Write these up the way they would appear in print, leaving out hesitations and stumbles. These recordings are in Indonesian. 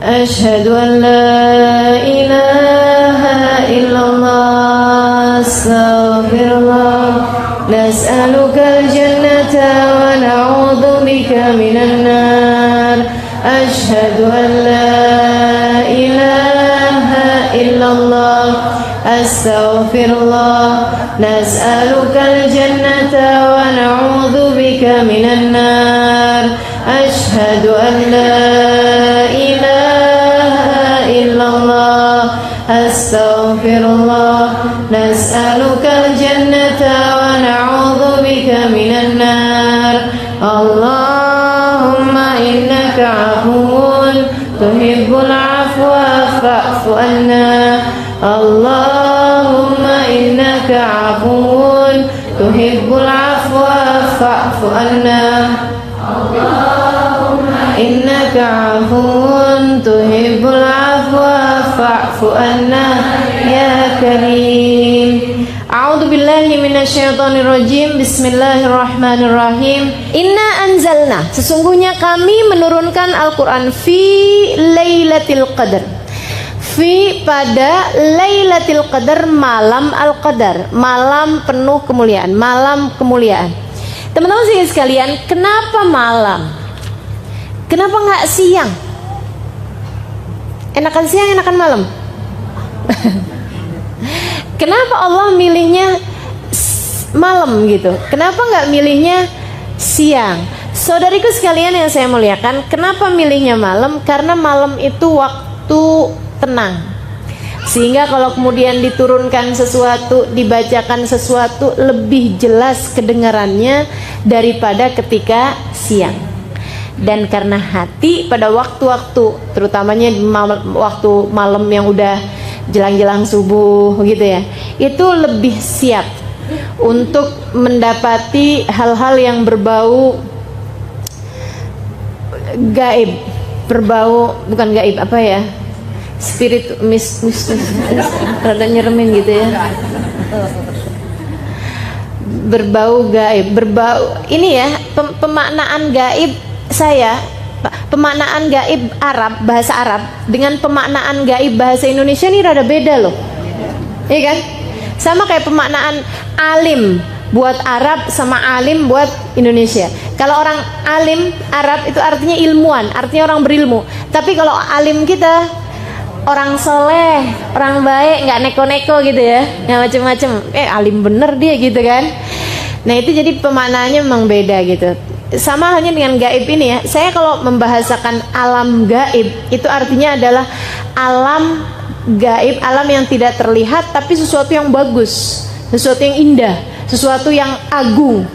Asyhadu an la ilaha illallah, astaghfirullah, nas'alukal jannata wa na'udzu bika minan nar. Asyhadu an la ilaha illallah, astaghfirullah, nas'alukal jannata wa na'udzu bika minan nar. Asyhadu an la ilaha illallah, astaghfirullah, nas'alukal jannata wa na'udzu bika minan nar. Allahumma innaka afuwun tuhibbul afwa fa'fu anna. Allahumma innaka afuwun tuhibbul afwa fa'fu anna. Allahumma innaka afuwun tuhibbul afwa fa'fu anna ya karim. A'udzu billahi minasyaitonir rajim. Bismillahirrahmanirrahim. Inna anzalna, sesungguhnya kami menurunkan Al-Qur'an fi Lailatul Qadar. Fi pada Lailatul Qadar, malam Al-Qadar, malam penuh kemuliaan, malam kemuliaan. Teman-teman sekalian, kenapa malam? Kenapa nggak siang? Enakan siang, enakan malam? Kenapa Allah milihnya malam gitu? Kenapa nggak milihnya siang? Saudariku sekalian yang saya muliakan, kenapa milihnya malam? Karena malam itu waktu tenang. Sehingga kalau kemudian diturunkan sesuatu, dibacakan sesuatu, lebih jelas kedengarannya daripada ketika siang. Dan karena hati pada waktu-waktu, terutamanya waktu malam yang udah jelang-jelang subuh gitu ya, itu lebih siap untuk mendapati hal-hal yang berbau gaib, berbau, bukan gaib, apa ya, spirit mistis, rada nyeremin gitu ya, berbau gaib, berbau ini ya, pemaknaan gaib saya, pemaknaan gaib Arab, bahasa Arab dengan pemaknaan gaib bahasa Indonesia ini rada beda loh, iya kan? Sama kayak pemaknaan alim buat Arab sama alim buat Indonesia. Kalau orang alim Arab itu artinya ilmuwan, artinya orang berilmu. Tapi kalau alim kita orang soleh, orang baik, nggak neko-neko gitu ya, nggak macem-macem. Alim bener dia gitu kan. Nah itu jadi pemaknaannya memang beda gitu. Sama halnya dengan gaib ini ya. Saya kalau membahasakan alam gaib itu artinya adalah alam gaib, alam yang tidak terlihat tapi sesuatu yang bagus, sesuatu yang indah, sesuatu yang agung.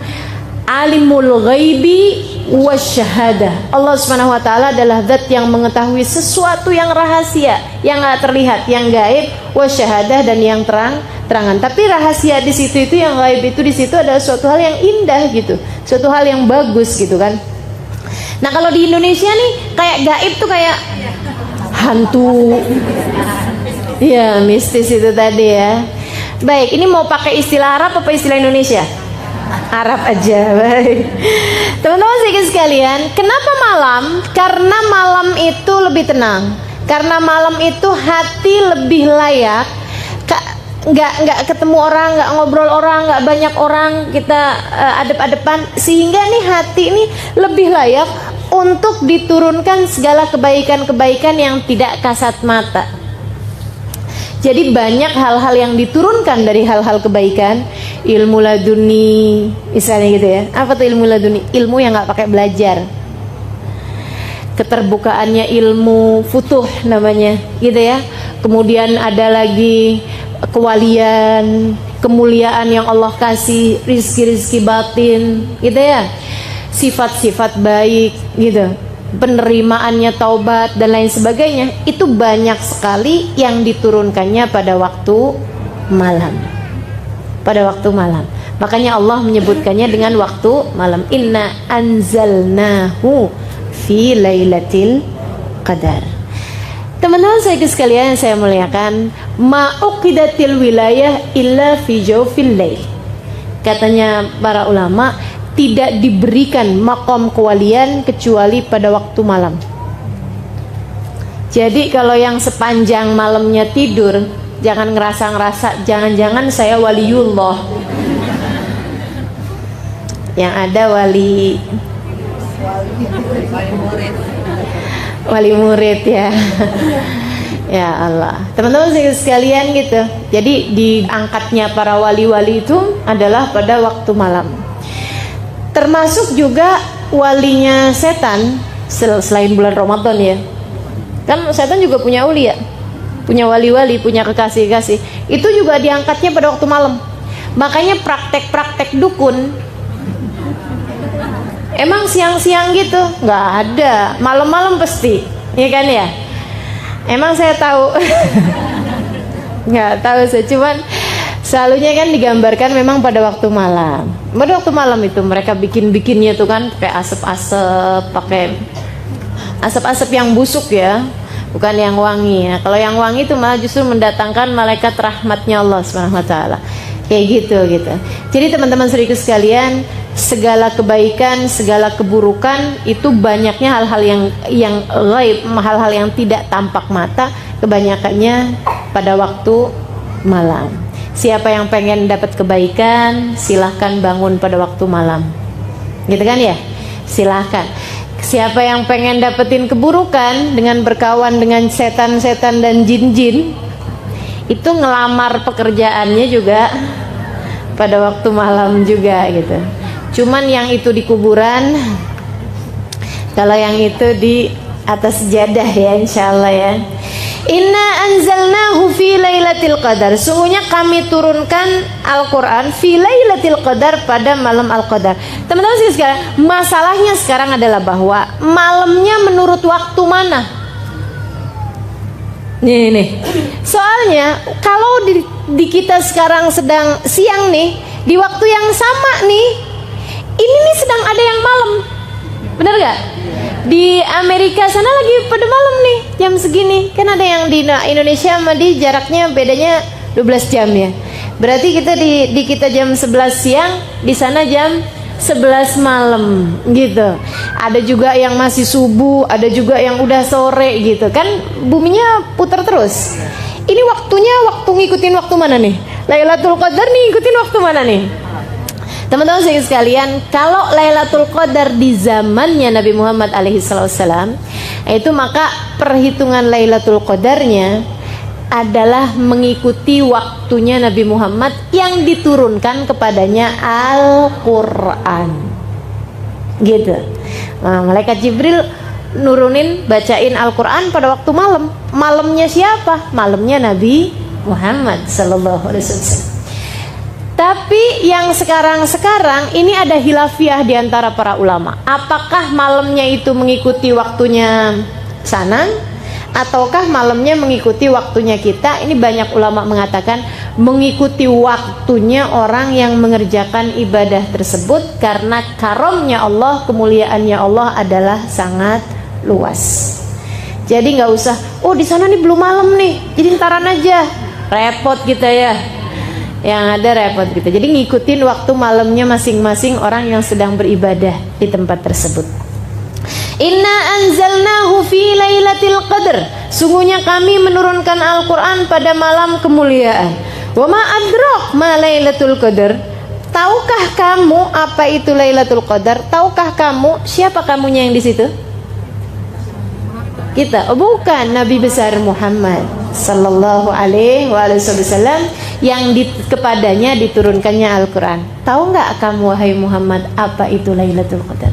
Alimul ghaibi wasyahadah. Allah Subhanahu wa taala adalah zat yang mengetahui sesuatu yang rahasia, yang enggak terlihat, yang gaib, wasyahadah, dan yang terangan. Tapi rahasia di situ itu, yang gaib itu di situ adalah suatu hal yang indah gitu, suatu hal yang bagus gitu kan. Nah, kalau di Indonesia nih kayak gaib tuh kayak hantu. Ya, mistis itu tadi ya. Baik, ini mau pakai istilah Arab apa istilah Indonesia? Arab aja, baik. Teman-teman sekalian, kenapa malam? Karena malam itu lebih tenang. Karena malam itu hati lebih layak. Nggak ketemu orang, nggak ngobrol orang, nggak banyak orang, kita adep-adepan, sehingga nih hati ini lebih layak untuk diturunkan segala kebaikan-kebaikan yang tidak kasat mata. Jadi banyak hal-hal yang diturunkan dari hal-hal kebaikan, ilmu laduni misalnya gitu ya. Apa tuh ilmu laduni? Ilmu yang nggak pakai belajar, keterbukaannya ilmu futuh namanya gitu ya. Kemudian ada lagi kewalian, kemuliaan yang Allah kasih, rizki-rizki batin gitu ya, sifat-sifat baik gitu, penerimaannya taubat dan lain sebagainya. Itu banyak sekali yang diturunkannya pada waktu malam, pada waktu malam. Makanya Allah menyebutkannya dengan waktu malam. Inna anzalnahu fi lailatul qadar. Teman-teman saya sekalian yang saya muliakan, ma'uqidatil wilayah illa fi jawfil lail. Katanya para ulama, tidak diberikan makom kewalian kecuali pada waktu malam. Jadi kalau yang sepanjang malamnya tidur, jangan ngerasa-ngerasa jangan-jangan saya waliullah. Yang ada wali murid ya. Ya Allah, teman-teman sekalian gitu. Jadi diangkatnya para wali-wali itu adalah pada waktu malam. Termasuk juga walinya setan selain bulan Ramadan ya. Kan setan juga punya aulia, punya wali-wali, punya kekasih-kekasih. Itu juga diangkatnya pada waktu malam. Makanya praktek-praktek dukun emang siang-siang gitu nggak ada, malam-malam pasti, ya kan ya? Emang saya tahu, nggak tahu sih, cuman selalunya kan digambarkan memang pada waktu malam. Pada waktu malam itu mereka bikinnya tuh kan pakai asap-asap, pakai asap-asap yang busuk ya, bukan yang wangi ya. Kalau yang wangi itu malah justru mendatangkan malaikat rahmatnya Allah Subhanahu wa taala. Kayak gitu. Jadi teman-teman saudaraku sekalian, segala kebaikan, segala keburukan itu banyaknya hal-hal yang gaib, hal-hal yang tidak tampak mata, kebanyakannya pada waktu malam. Siapa yang pengen dapat kebaikan, silahkan bangun pada waktu malam. Gitu kan ya? Silahkan. Siapa yang pengen dapetin keburukan dengan berkawan dengan setan-setan dan jin-jin, itu ngelamar pekerjaannya juga pada waktu malam juga gitu. Cuman yang itu di kuburan, kalau yang itu di atas sejadah ya, insyaallah ya. Inna anzalnahu fi lailatul qadar. Sungguhnya kami turunkan Al-Quran fi lailatul qadar, pada malam Al-Qadar. Teman-teman sekalian, masalahnya sekarang adalah bahwa malamnya menurut waktu mana? Nih. Soalnya kalau di kita sekarang sedang siang nih, di waktu yang sama nih, ini nih sedang ada yang malam. Bener gak? Di Amerika sana lagi pada malam nih, jam segini. Kan ada yang di Indonesia sama di jaraknya bedanya 12 jam ya. Berarti kita di kita jam 11 siang, di sana jam 11 malam gitu. Ada juga yang masih subuh, ada juga yang udah sore gitu. Kan buminya putar terus. Ini waktunya ngikutin waktu mana nih? Lailatul Qadar nih ngikutin waktu mana nih? Teman-teman sekalian, kalau Lailatul Qadar di zamannya Nabi Muhammad alaihissalam, itu maka perhitungan Lailatul Qadarnya adalah mengikuti waktunya Nabi Muhammad yang diturunkan kepadanya Al-Quran. Gitu. Nah, malaikat Jibril nurunin bacain Al-Quran pada waktu malam. Malamnya siapa? Malamnya Nabi Muhammad sallallahu alaihi wasallam. Tapi yang sekarang ini ada hilafiah di antara para ulama. Apakah malamnya itu mengikuti waktunya sana, ataukah malamnya mengikuti waktunya kita? Ini banyak ulama mengatakan mengikuti waktunya orang yang mengerjakan ibadah tersebut, karena karomnya Allah, kemuliaannya Allah adalah sangat luas. Jadi nggak usah, oh di sana nih belum malam nih, jadi ntaran aja, repot kita ya. Yang ada repot gitu. Jadi ngikutin waktu malamnya masing-masing orang yang sedang beribadah di tempat tersebut. Inna anzalnahu fi lailatul qadar. Sungguhnya kami menurunkan Al-Quran pada malam kemuliaan. Wa ma adrak ma lailatul qadar. Tahukah kamu apa itu Lailatul Qadar? Tahukah kamu siapa kamunya yang di situ? Kita, oh bukan, Nabi besar Muhammad sallallahu alaihi wasallam yang kepadanya diturunkannya Al-Quran. Tahu nggak kamu wahai Muhammad apa itu Lailatul Qadar?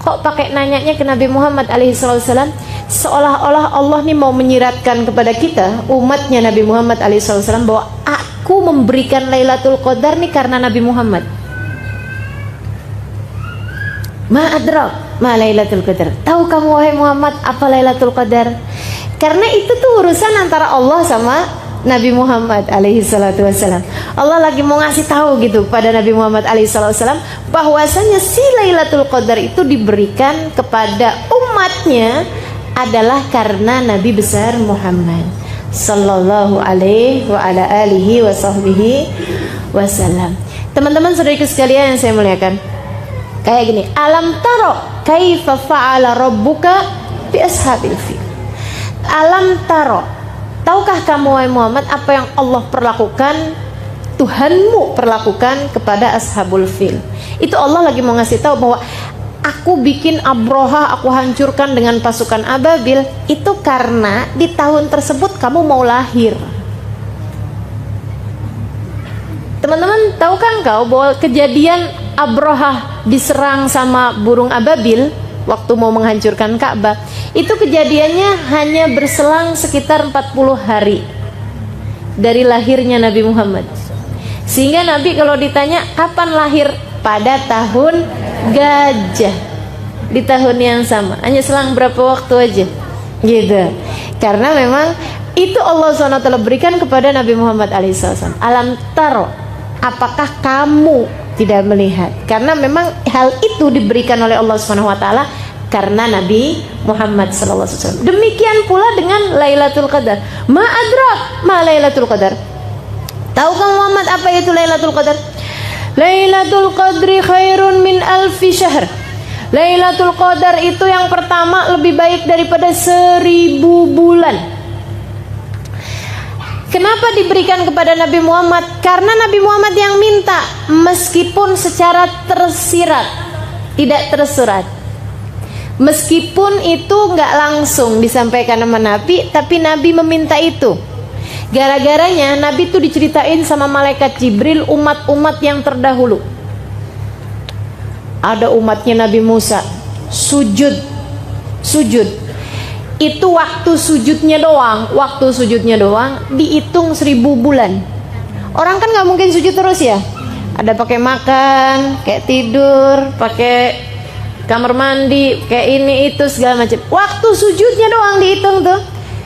Kok pakai nanyanya ke Nabi Muhammad alaihi wasallam? Seolah-olah Allah nih mau menyiratkan kepada kita umatnya Nabi Muhammad alaihi wasallam bahwa aku memberikan Lailatul Qadar nih karena Nabi Muhammad. Ma adrak ma Lailatul Qadar. Tahu kamu wahai Muhammad apa Lailatul Qadar? Karena itu tuh urusan antara Allah sama Nabi Muhammad alaihi salatu wasallam. Allah lagi mau ngasih tahu gitu pada Nabi Muhammad alaihi salatu wasallam bahwasanya si Lailatul Qadar itu diberikan kepada umatnya adalah karena Nabi besar Muhammad sallallahu alaihi wa ala alihi wa sahbihi wasallam. Teman-teman saudaraku sekalian yang saya muliakan, kayak gini, alam taro kaifa fa'ala rabbuka bi ashabil fil. Alam taro, tahukah kamu wahai Muhammad apa yang Allah perlakukan, Tuhanmu perlakukan kepada ashabul fil? Itu Allah lagi mau ngasih tahu bahwa aku bikin Abroha, aku hancurkan dengan pasukan ababil, itu karena di tahun tersebut kamu mau lahir. Teman-teman, tahukah engkau bahwa kejadian Abroha diserang sama burung ababil waktu mau menghancurkan Ka'bah, itu kejadiannya hanya berselang sekitar 40 hari dari lahirnya Nabi Muhammad. Sehingga Nabi kalau ditanya kapan lahir, pada tahun gajah, di tahun yang sama, hanya selang berapa waktu aja gitu. Karena memang itu Allah SWT berikan kepada Nabi Muhammad alaihissalam. Alam taro, apakah kamu tidak melihat? Karena memang hal itu diberikan oleh Allah SWT karena Nabi Muhammad SAW. Demikian pula dengan Lailatul Qadar. Ma adrak ma Lailatul Qadar. Tahukah Muhammad apa itu Lailatul Qadar? Lailatul Qadri khairun min alfi syahr. Lailatul Qadar itu yang pertama lebih baik daripada 1000 bulan. Kenapa diberikan kepada Nabi Muhammad? Karena Nabi Muhammad yang minta, meskipun secara tersirat, tidak tersurat. Meskipun itu nggak langsung disampaikan sama Nabi, tapi Nabi meminta itu. Gara-garanya Nabi itu diceritain sama malaikat Jibril umat-umat yang terdahulu. Ada umatnya Nabi Musa sujud. Itu waktu sujudnya doang dihitung 1000 bulan. Orang kan nggak mungkin sujud terus ya. Ada pakai makan, kayak tidur, pakai kamar mandi, kayak ini itu segala macam. Waktu sujudnya doang dihitung tuh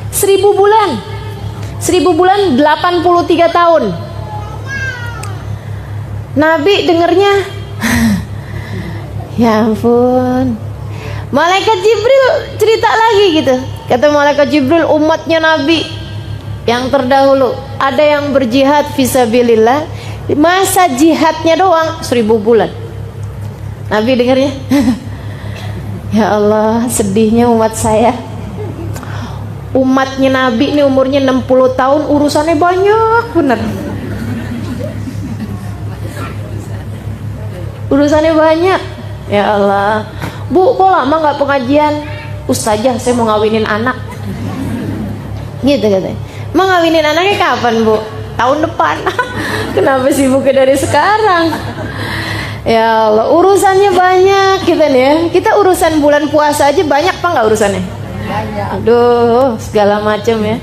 1000 bulan. 1000 bulan 83 tahun. Nabi dengernya ya ampun. Malaikat Jibril cerita lagi gitu. Kata malaikat Jibril, umatnya Nabi yang terdahulu ada yang berjihad fisabilillah, masa jihadnya doang 1000 bulan. Nabi dengarnya ya Allah, sedihnya umat saya. Umatnya Nabi ini umurnya 60 tahun, urusannya banyak bener. Urusannya banyak. Ya Allah, Bu, kok lama nggak pengajian? Ustazah, saya mau ngawinin anak. Gitu katanya. Mau ngawinin anaknya kapan, Bu? Tahun depan. Kenapa sibuknya dari sekarang? Ya Allah, urusannya banyak kita nih ya. Kita urusan bulan puasa aja banyak apa nggak urusannya? Aduh, segala macam ya.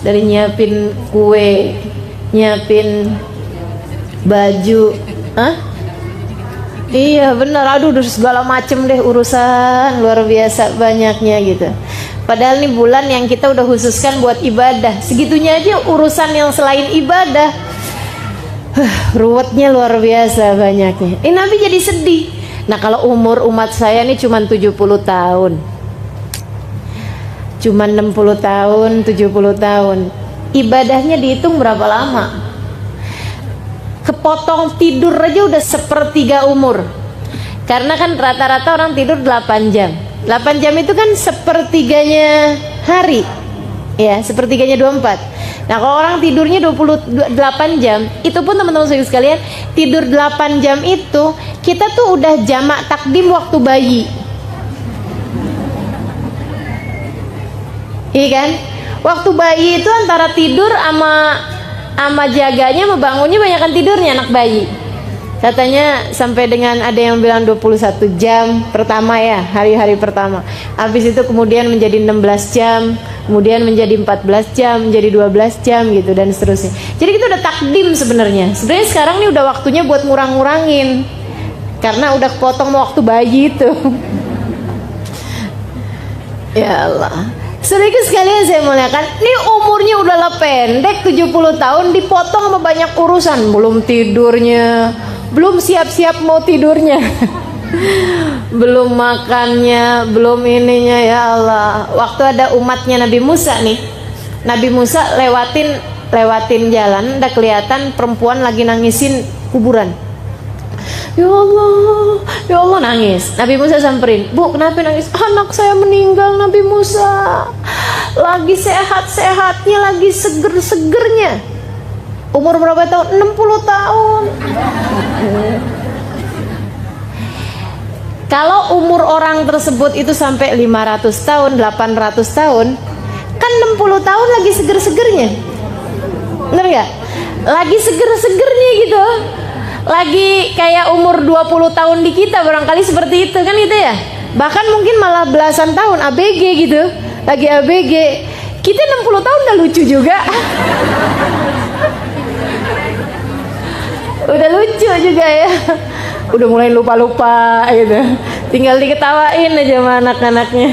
Dari nyiapin kue, nyiapin baju, iya benar, aduh segala macem deh urusan, luar biasa banyaknya gitu. Padahal nih bulan yang kita udah khususkan buat ibadah, segitunya aja urusan yang selain ibadah, ruwetnya luar biasa banyaknya. Ini Nabi jadi sedih. Nah kalau umur umat saya nih cuma 70 tahun, cuma 60 tahun, 70 tahun, ibadahnya dihitung berapa lama? Kepotong tidur aja udah sepertiga umur. Karena kan rata-rata orang tidur 8 jam. 8 jam itu kan sepertiganya hari. Ya, sepertiganya 24. Nah, kalau orang tidurnya 28 jam, itu pun teman-teman sekalian, tidur 8 jam itu kita tuh udah jamak takdim waktu bayi. Iya kan? Waktu bayi itu antara tidur sama jaganya, sama bangunnya banyakan tidurnya anak bayi. Katanya sampai dengan ada yang bilang 21 jam pertama ya, hari-hari pertama. Habis itu kemudian menjadi 16 jam, kemudian menjadi 14 jam, menjadi 12 jam gitu dan seterusnya. Jadi kita udah takdim sebenarnya. Sebenarnya sekarang nih udah waktunya buat ngurang-ngurangin. Karena udah kepotong waktu bayi itu. Ya Allah. Sedikit sekalian saya muliakan, ini umurnya udahlah pendek 70 tahun dipotong sama banyak urusan, belum tidurnya, belum siap-siap mau tidurnya, belum makannya, belum ininya. Ya Allah, waktu ada umatnya Nabi Musa nih, Nabi Musa lewatin jalan, udah kelihatan perempuan lagi nangisin kuburan. Ya Allah nangis. Nabi Musa samperin, Bu kenapa nangis? Anak saya meninggal Nabi Musa. lagi sehat-sehatnya, lagi seger-segernya. Umur berapa tahun? 60 tahun. Kalau umur orang tersebut itu sampai 500 tahun, 800 tahun, kan 60 tahun lagi seger-segernya. Bener gak? Lagi seger-segernya gitu. Lagi kayak umur 20 tahun di kita, barangkali seperti itu kan gitu ya. Bahkan mungkin malah belasan tahun, ABG gitu. Lagi ABG. Kita 60 tahun udah lucu juga. Udah lucu juga ya. Udah mulai lupa-lupa gitu. Tinggal diketawain aja sama anak-anaknya,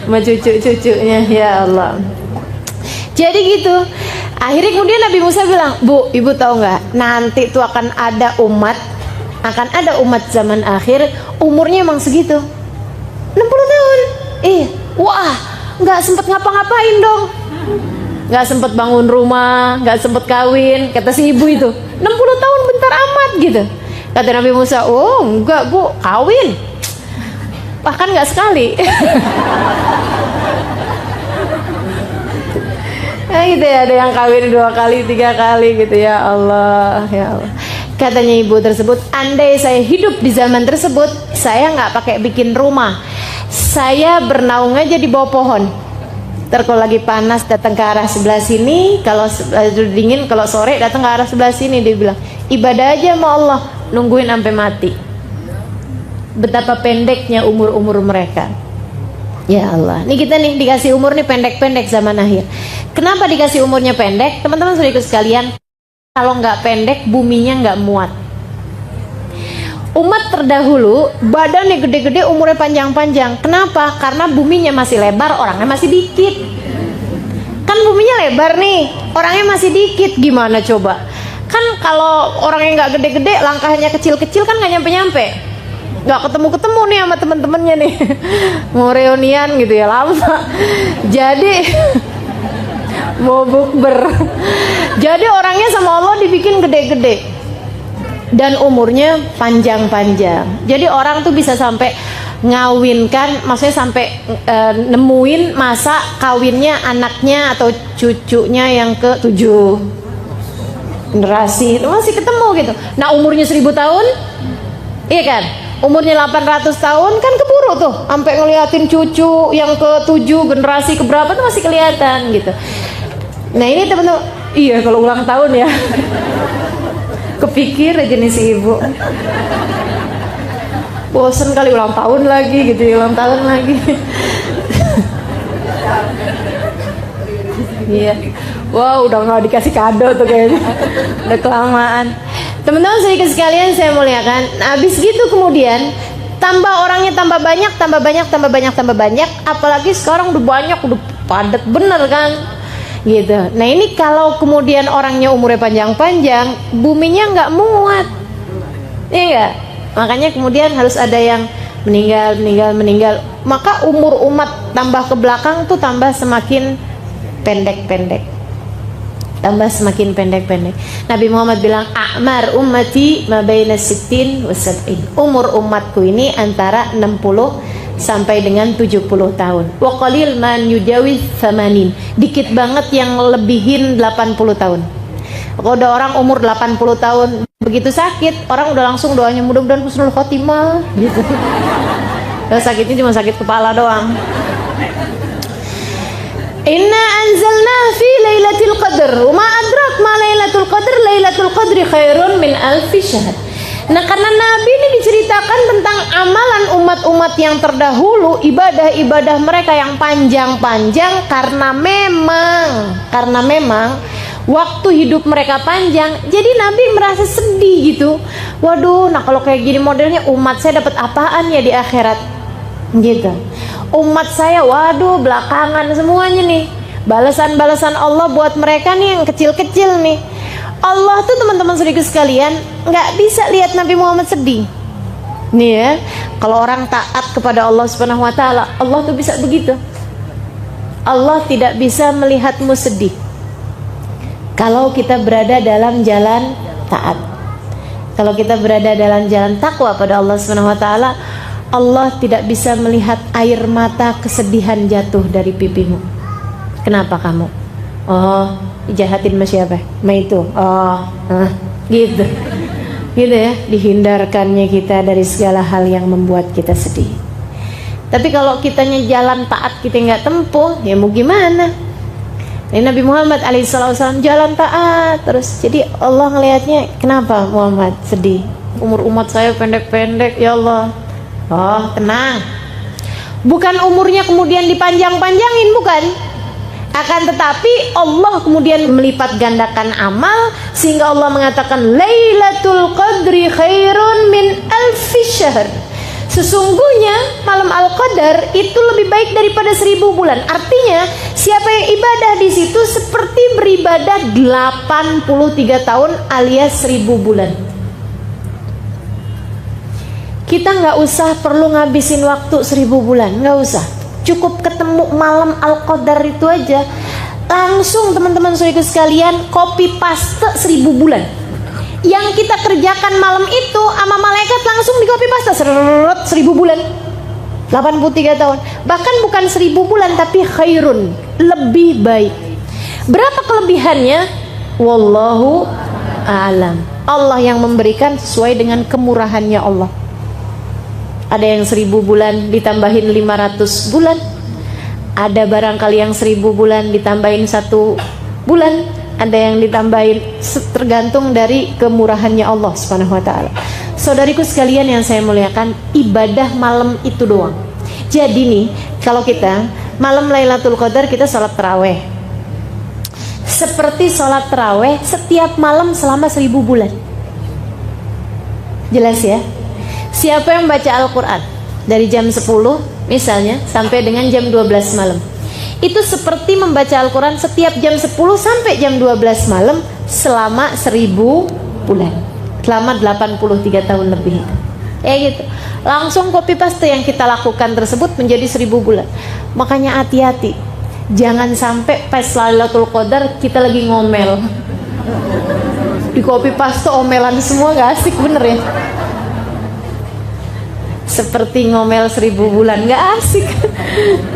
sama cucu-cucunya. Ya Allah. Jadi gitu. Akhirnya kemudian Nabi Musa bilang, Bu, ibu tahu nggak? Nanti tuh akan ada umat zaman akhir, umurnya emang segitu, 60 tahun. Wah, nggak sempet ngapa-ngapain dong. Nggak sempet bangun rumah, nggak sempet kawin. Kata si ibu itu, 60 tahun bentar amat gitu. Kata Nabi Musa, oh enggak Bu, kawin. Bahkan nggak sekali. Nah gitu ya, ada yang kawin 2 kali, 3 kali gitu. Ya Allah, ya Allah. Katanya ibu tersebut, andai saya hidup di zaman tersebut, saya nggak pakai bikin rumah, saya bernaung aja di bawah pohon. Ntar kalau lagi panas datang ke arah sebelah sini, kalau dingin, kalau sore datang ke arah sebelah sini. Dia bilang, ibadah aja sama Allah, nungguin sampai mati. Betapa pendeknya umur-umur mereka. Ya Allah, nih kita nih dikasih umur nih pendek-pendek zaman akhir. Kenapa dikasih umurnya pendek? Teman-teman saudaraku sekalian, kalau nggak pendek buminya nggak muat. Umat terdahulu badannya gede-gede, umurnya panjang-panjang. Kenapa? Karena buminya masih lebar, orangnya masih dikit. Kan buminya lebar nih, orangnya masih dikit. Gimana coba? Kan kalau orangnya nggak gede-gede, langkahnya kecil-kecil kan nggak nyampe-nyampe. Nggak ketemu-ketemu nih sama temen-temennya nih. Mau reunian gitu ya, lama. Jadi mau bukber. Jadi orangnya sama Allah dibikin gede-gede dan umurnya panjang-panjang. Jadi orang tuh bisa sampai ngawinkan, maksudnya sampai nemuin masa kawinnya anaknya atau cucunya yang ke-7 generasi itu masih ketemu gitu. Nah umurnya 1000 tahun, iya kan? Umurnya 800 tahun kan keburu tuh, sampai ngeliatin cucu yang ke-7 generasi keberapa tuh masih kelihatan gitu. Nah ini teman-teman, iya kalau ulang tahun ya. Kepikir aja nih si ibu, bosen kali ulang tahun lagi gitu, ulang tahun lagi. Iya, wow udah nggak dikasih kado tuh kayaknya, udah kelamaan. Teman-teman sedikit sekalian saya muliakan. Habis gitu kemudian tambah orangnya tambah banyak, tambah banyak, tambah banyak, tambah banyak. Apalagi sekarang udah banyak, udah padat bener kan. Gitu. Nah ini kalau kemudian orangnya umurnya panjang-panjang, buminya nggak muat, iya nggak? Makanya kemudian harus ada yang meninggal. Maka umur umat tambah ke belakang tuh tambah semakin pendek-pendek, tambah semakin pendek-pendek. Nabi Muhammad bilang, a'mar ummati ma baina 60 wa 70. Umur umatku ini antara 60 sampai dengan 70 tahun. Wa qalil man yujawiz 80. Dikit banget yang lebihin 80 tahun. Kalau udah orang umur 80 tahun begitu sakit, orang udah langsung doanya mudah-mudahan husnul khotimah gitu. Kalau sakitnya cuma sakit kepala doang. Inna anzalna fi lailatul qadr. Wa ma adrak ma lailatul qadr? Lailatul qadri khairun min alfi syahr. Nah karena Nabi ini diceritakan tentang amalan umat-umat yang terdahulu, ibadah-ibadah mereka yang panjang-panjang, karena memang waktu hidup mereka panjang, jadi Nabi merasa sedih gitu. Waduh, nah kalau kayak gini modelnya umat saya dapat apaan ya di akhirat gitu. Umat saya, waduh belakangan semuanya nih. Balasan-balasan Allah buat mereka nih yang kecil-kecil nih. Allah tuh teman-teman saudaraku sekalian nggak bisa lihat Nabi Muhammad sedih. Nih ya, kalau orang taat kepada Allah Subhanahu Wa Taala, Allah tuh bisa begitu. Allah tidak bisa melihatmu sedih kalau kita berada dalam jalan taat. Kalau kita berada dalam jalan takwa pada Allah Subhanahu Wa Taala, Allah tidak bisa melihat air mata kesedihan jatuh dari pipimu. Kenapa kamu? Oh, dijahatin sama siapa? Ma itu. Oh, gitu. Gitu ya, dihindarkannya kita dari segala hal yang membuat kita sedih. Tapi kalau kitanya jalan taat kita nggak tempuh, ya mau gimana? Ini Nabi Muhammad alaihissalam jalan taat terus. Jadi Allah ngelihatnya, kenapa Muhammad sedih? Umur umat saya pendek-pendek, ya Allah. Oh, tenang. Bukan umurnya kemudian dipanjang-panjangin, bukan. Akan tetapi Allah kemudian melipat gandakan amal, sehingga Allah mengatakan Lailatul Qadri khairun min alfi syahr. Sesungguhnya malam Al-Qadar itu lebih baik daripada 1000 bulan. Artinya siapa yang ibadah di situ seperti beribadah 83 tahun alias 1000 bulan. Kita nggak usah perlu ngabisin waktu 1000 bulan, nggak usah. Cukup ketemu malam Al-Qadar itu aja, langsung teman-teman saudara sekalian copy paste 1000 bulan. Yang kita kerjakan malam itu sama malaikat langsung di copy paste 1000 bulan, 83 tahun. Bahkan bukan 1000 bulan tapi khairun, lebih baik. Berapa kelebihannya? Wallahu a'lam. Allah yang memberikan sesuai dengan kemurahannya Allah. Ada yang 1000 bulan ditambahin 500 bulan. Ada barangkali yang 1000 bulan ditambahin 1 bulan. Ada yang ditambahin, tergantung dari kemurahannya Allah Subhanahu wa taala. Saudariku sekalian yang saya muliakan, ibadah malam itu doang. Jadi nih, kalau kita malam Lailatul Qadar kita sholat taraweh. Seperti sholat taraweh setiap malam selama 1000 bulan. Jelas ya? Siapa yang baca Al-Quran dari jam 10 misalnya sampai dengan jam 12 malam, itu seperti membaca Al-Quran setiap jam 10 sampai jam 12 malam selama 1000 bulan, selama 83 tahun lebih. Gitu. Langsung copy paste yang kita lakukan tersebut menjadi 1000 bulan. Makanya hati-hati, jangan sampai pas Lailatul Qadar kita lagi ngomel, di copy paste omelan semua, gak asik bener ya. Seperti ngomel 1000 bulan, nggak asik.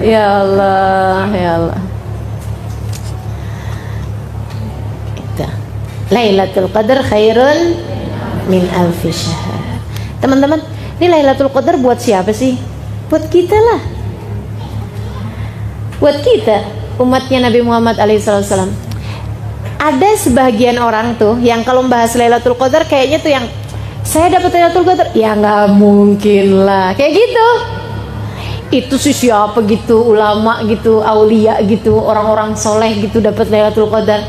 Ya Allah, ya Allah. Itu Lailatul Qadar khairun min alfi syahr. Teman-teman, ini Lailatul Qadar buat siapa sih? Buat kita lah. Buat kita, umatnya Nabi Muhammad alaihissalam. Ada sebagian orang tuh yang kalau membahas Lailatul Qadar kayaknya tuh yang saya dapat Lailatul Qadar, ya nggak mungkin lah, kayak gitu. Itu sih siapa gitu, ulama gitu, aulia gitu, orang-orang soleh gitu dapat Lailatul Qadar.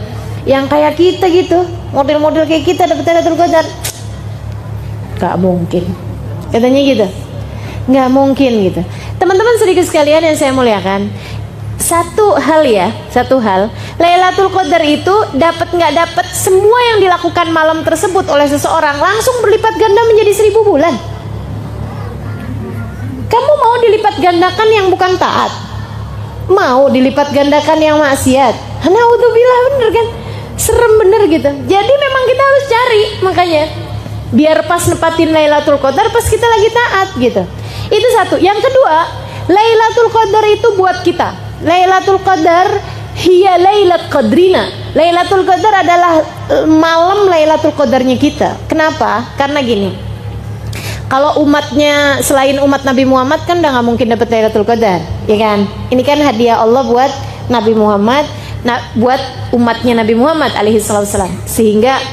Yang kayak kita gitu, model-model kayak kita dapat Lailatul Qadar, nggak mungkin. Katanya gitu, nggak mungkin gitu. Teman-teman sedikit sekalian yang saya muliakan, satu hal, Lailatul Qadar itu dapat nggak dapat, semua yang dilakukan malam tersebut oleh seseorang langsung berlipat ganda menjadi 1000 bulan. Kamu mau dilipat gandakan yang bukan taat? Mau dilipat gandakan yang maksiat? Naudzubillah, bener kan? Serem bener gitu. Jadi memang kita harus cari, makanya biar pas nepatin Lailatul Qadar pas kita lagi taat gitu. Itu satu. Yang kedua, Lailatul Qadar itu buat kita. Lailatul Qadar hiya lailat qadrina. Lailatul Qadar adalah malam Lailatul Qadarnya kita. Kenapa? Karena gini, kalau umatnya selain umat Nabi Muhammad kan udah nggak mungkin dapat Lailatul Qadar, ya kan? Ini kan hadiah Allah buat Nabi Muhammad, buat umatnya Nabi Muhammad alaihissalam. Sehingga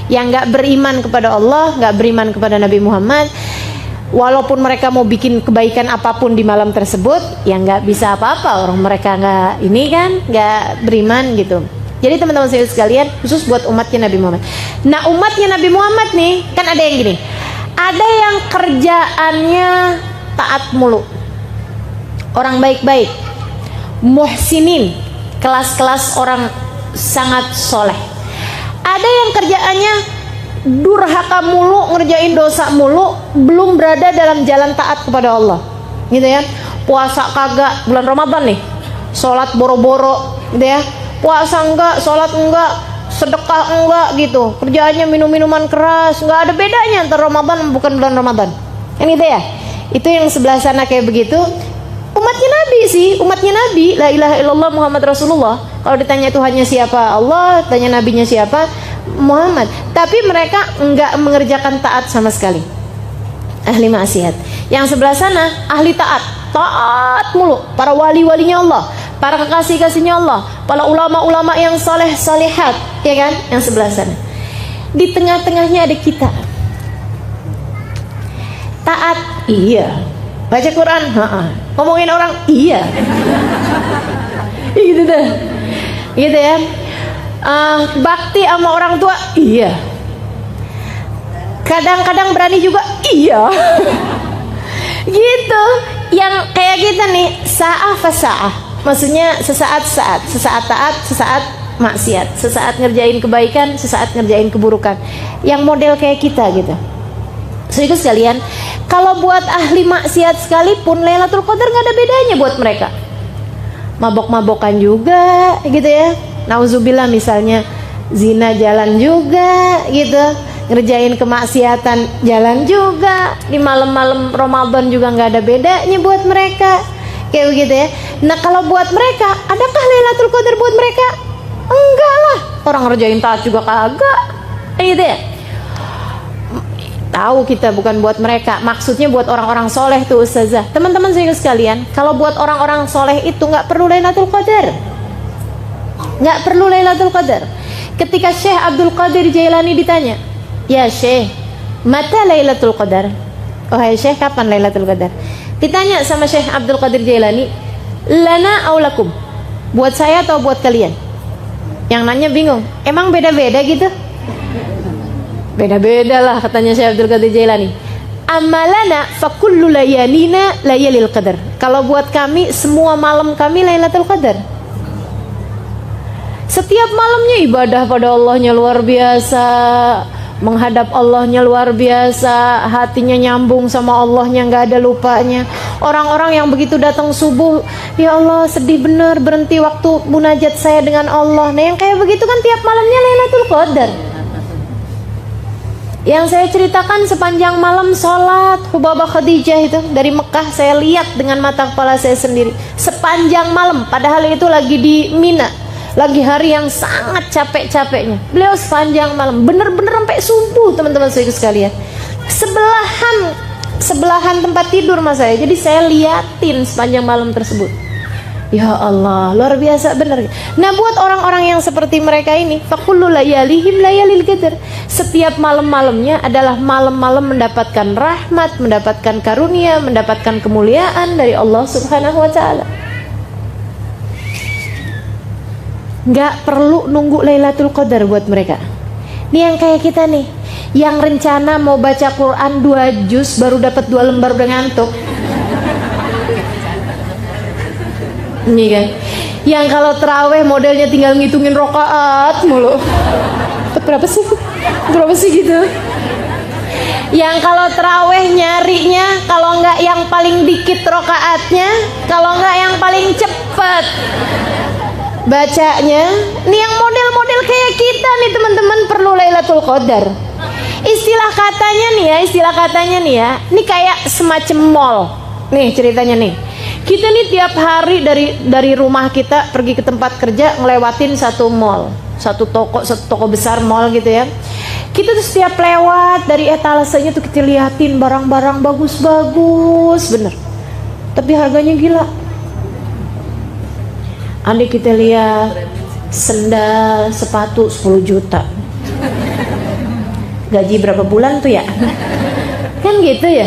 yang nggak beriman kepada Allah, nggak beriman kepada Nabi Muhammad, walaupun mereka mau bikin kebaikan apapun di malam tersebut, ya nggak bisa apa-apa. Orang mereka nggak beriman gitu. Jadi teman-teman sekalian, khusus buat umatnya Nabi Muhammad. Nah, umatnya Nabi Muhammad nih, kan ada yang gini, ada yang kerjaannya taat mulu, orang baik-baik, muhsinin, kelas-kelas orang sangat soleh. Ada yang kerjaannya durhaka mulu, ngerjain dosa mulu, belum berada dalam jalan taat kepada Allah, gitu ya. Puasa kagak, bulan Ramadan nih, sholat boro-boro, gitu ya. Puasa enggak, sholat enggak, sedekah enggak, gitu. Kerjaannya minum-minuman keras, nggak ada bedanya antara Ramadan bukan bulan Ramadan, kan gitu ya. Itu yang sebelah sana kayak begitu. umatnya Nabi sih, umatnya Nabi, la ilaha illallah Muhammad Rasulullah. Kalau ditanya Tuhannya siapa, Allah, tanya nabinya siapa, Muhammad. Tapi mereka enggak mengerjakan taat sama sekali. Ahli maksiat. Yang sebelah sana ahli taat, taat mulu, para wali-walinya Allah, para kekasih-kasihnya Allah, para ulama-ulama yang saleh salihat, ya kan? Yang sebelah sana. Di tengah-tengahnya ada kita. Taat, iya. Baca Quran, ngomongin orang, iya. Gitu deh, gitu ya. Bakti sama orang tua, iya. Kadang-kadang berani juga, iya. Gitu. Yang kayak kita nih, sa'ah fasa'ah. Maksudnya sesaat-saat, sesaat taat, sesaat maksiat, sesaat ngerjain kebaikan, sesaat ngerjain keburukan. Yang model kayak kita gitu. Saudara sekalian, kalau buat ahli maksiat sekalipun Lailatul Qadar nggak ada bedanya buat mereka. Mabok-mabokan juga, gitu ya. Nauzubillah misalnya zina jalan juga, gitu. Ngerjain kemaksiatan jalan juga. Di malam-malam Ramadan juga nggak ada bedanya buat mereka, kayak begitu ya. Nah kalau buat mereka, adakah Lailatul Qadar buat mereka? Enggak lah. Orang ngerjain taat juga kagak, gitu ya. Tahu kita bukan buat mereka, maksudnya buat orang-orang soleh tuh ustazah. Teman-teman saya sekalian, kalau buat orang-orang soleh itu nggak perlu Lailatul Qadar, nggak perlu Lailatul Qadar. Ketika Syekh Abdul Qadir Jailani ditanya, ya Syekh, mata Lailatul Qadar? Oh hai Syekh, kapan Lailatul Qadar? Ditanya sama Syekh Abdul Qadir Jailani, lana aulakum, buat saya atau buat kalian? Yang nanya bingung, emang beda-beda gitu? Beda-beda lah katanya Syekh Abdul Qadir Jailani. Amalana fakullu layalina layalil qadar. Kalau buat kami semua malam kami Lailatul Qadar. Setiap malamnya ibadah pada Allahnya luar biasa, menghadap Allahnya luar biasa, hatinya nyambung sama Allahnya, nggak ada lupanya. Orang-orang yang begitu datang subuh, ya Allah sedih bener, berhenti waktu munajat saya dengan Allah. Nah yang kayak begitu kan tiap malamnya Lailatul Qadar. Yang saya ceritakan sepanjang malam sholat Hubabah Khadijah itu dari Mekah, saya lihat dengan mata kepala saya sendiri sepanjang malam, padahal itu lagi di Mina, lagi hari yang sangat capek-capeknya. Beliau sepanjang malam, bener-bener sampai subuh teman-teman saya sekalian. Sebelahan tempat tidur mas saya, jadi saya liatin sepanjang malam tersebut. Ya Allah, luar biasa benar. Nah buat orang-orang yang seperti mereka ini, fakullu layalihim layalil qadar. Setiap malam-malamnya adalah malam-malam mendapatkan rahmat, mendapatkan karunia, mendapatkan kemuliaan dari Allah Subhanahu wa taala. Nggak perlu nunggu Lailatul Qadar buat mereka. Ini yang kayak kita nih, yang rencana mau baca Quran 2 juz baru dapat 2 lembar udah ngantuk. Ini kan, yang kalau terawih modelnya tinggal ngitungin rokaat mulu. Berapa sih gitu. Yang kalau terawih nyarinya kalau nggak yang paling dikit rokaatnya, kalau nggak yang paling cepet bacanya. Nih yang model-model kayak kita nih teman-teman perlu Lailatul Qadar. Istilah katanya nih ya, ini kayak semacam mall. Nih ceritanya nih. Kita nih tiap hari dari rumah kita pergi ke tempat kerja ngelewatin satu mall, satu toko besar mall gitu ya. Kita tuh setiap lewat dari etalasenya tuh kita liatin barang-barang bagus-bagus bener, tapi harganya gila. Andai kita lihat sendal sepatu 10 juta, gaji berapa bulan tuh ya? Kan gitu ya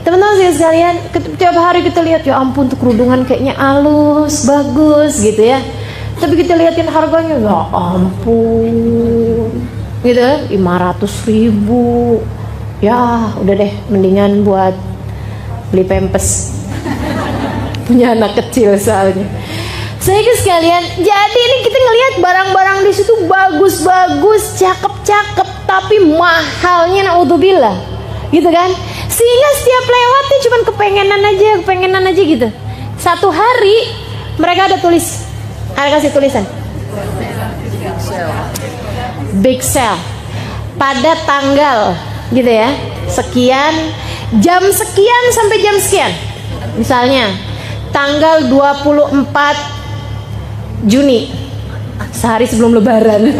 teman-teman sekalian. Tiap hari kita lihat, ya ampun tuh kerudungan kayaknya halus, bagus gitu ya. Tapi kita liatin harganya, ya ampun gitu, 500.000. Ya udah deh, mendingan buat beli pampers punya anak kecil soalnya. Saya sekalian, jadi ini kita ngelihat barang-barang di situ bagus-bagus, cakep-cakep, tapi mahalnya naudzubillah, gitu kan? Sehingga setiap lewatnya cuman kepengenan aja gitu. Satu hari mereka ada kasih tulisan big sale pada tanggal gitu ya, sekian, jam sekian sampai jam sekian. Misalnya tanggal 24 Juni, sehari sebelum lebaran.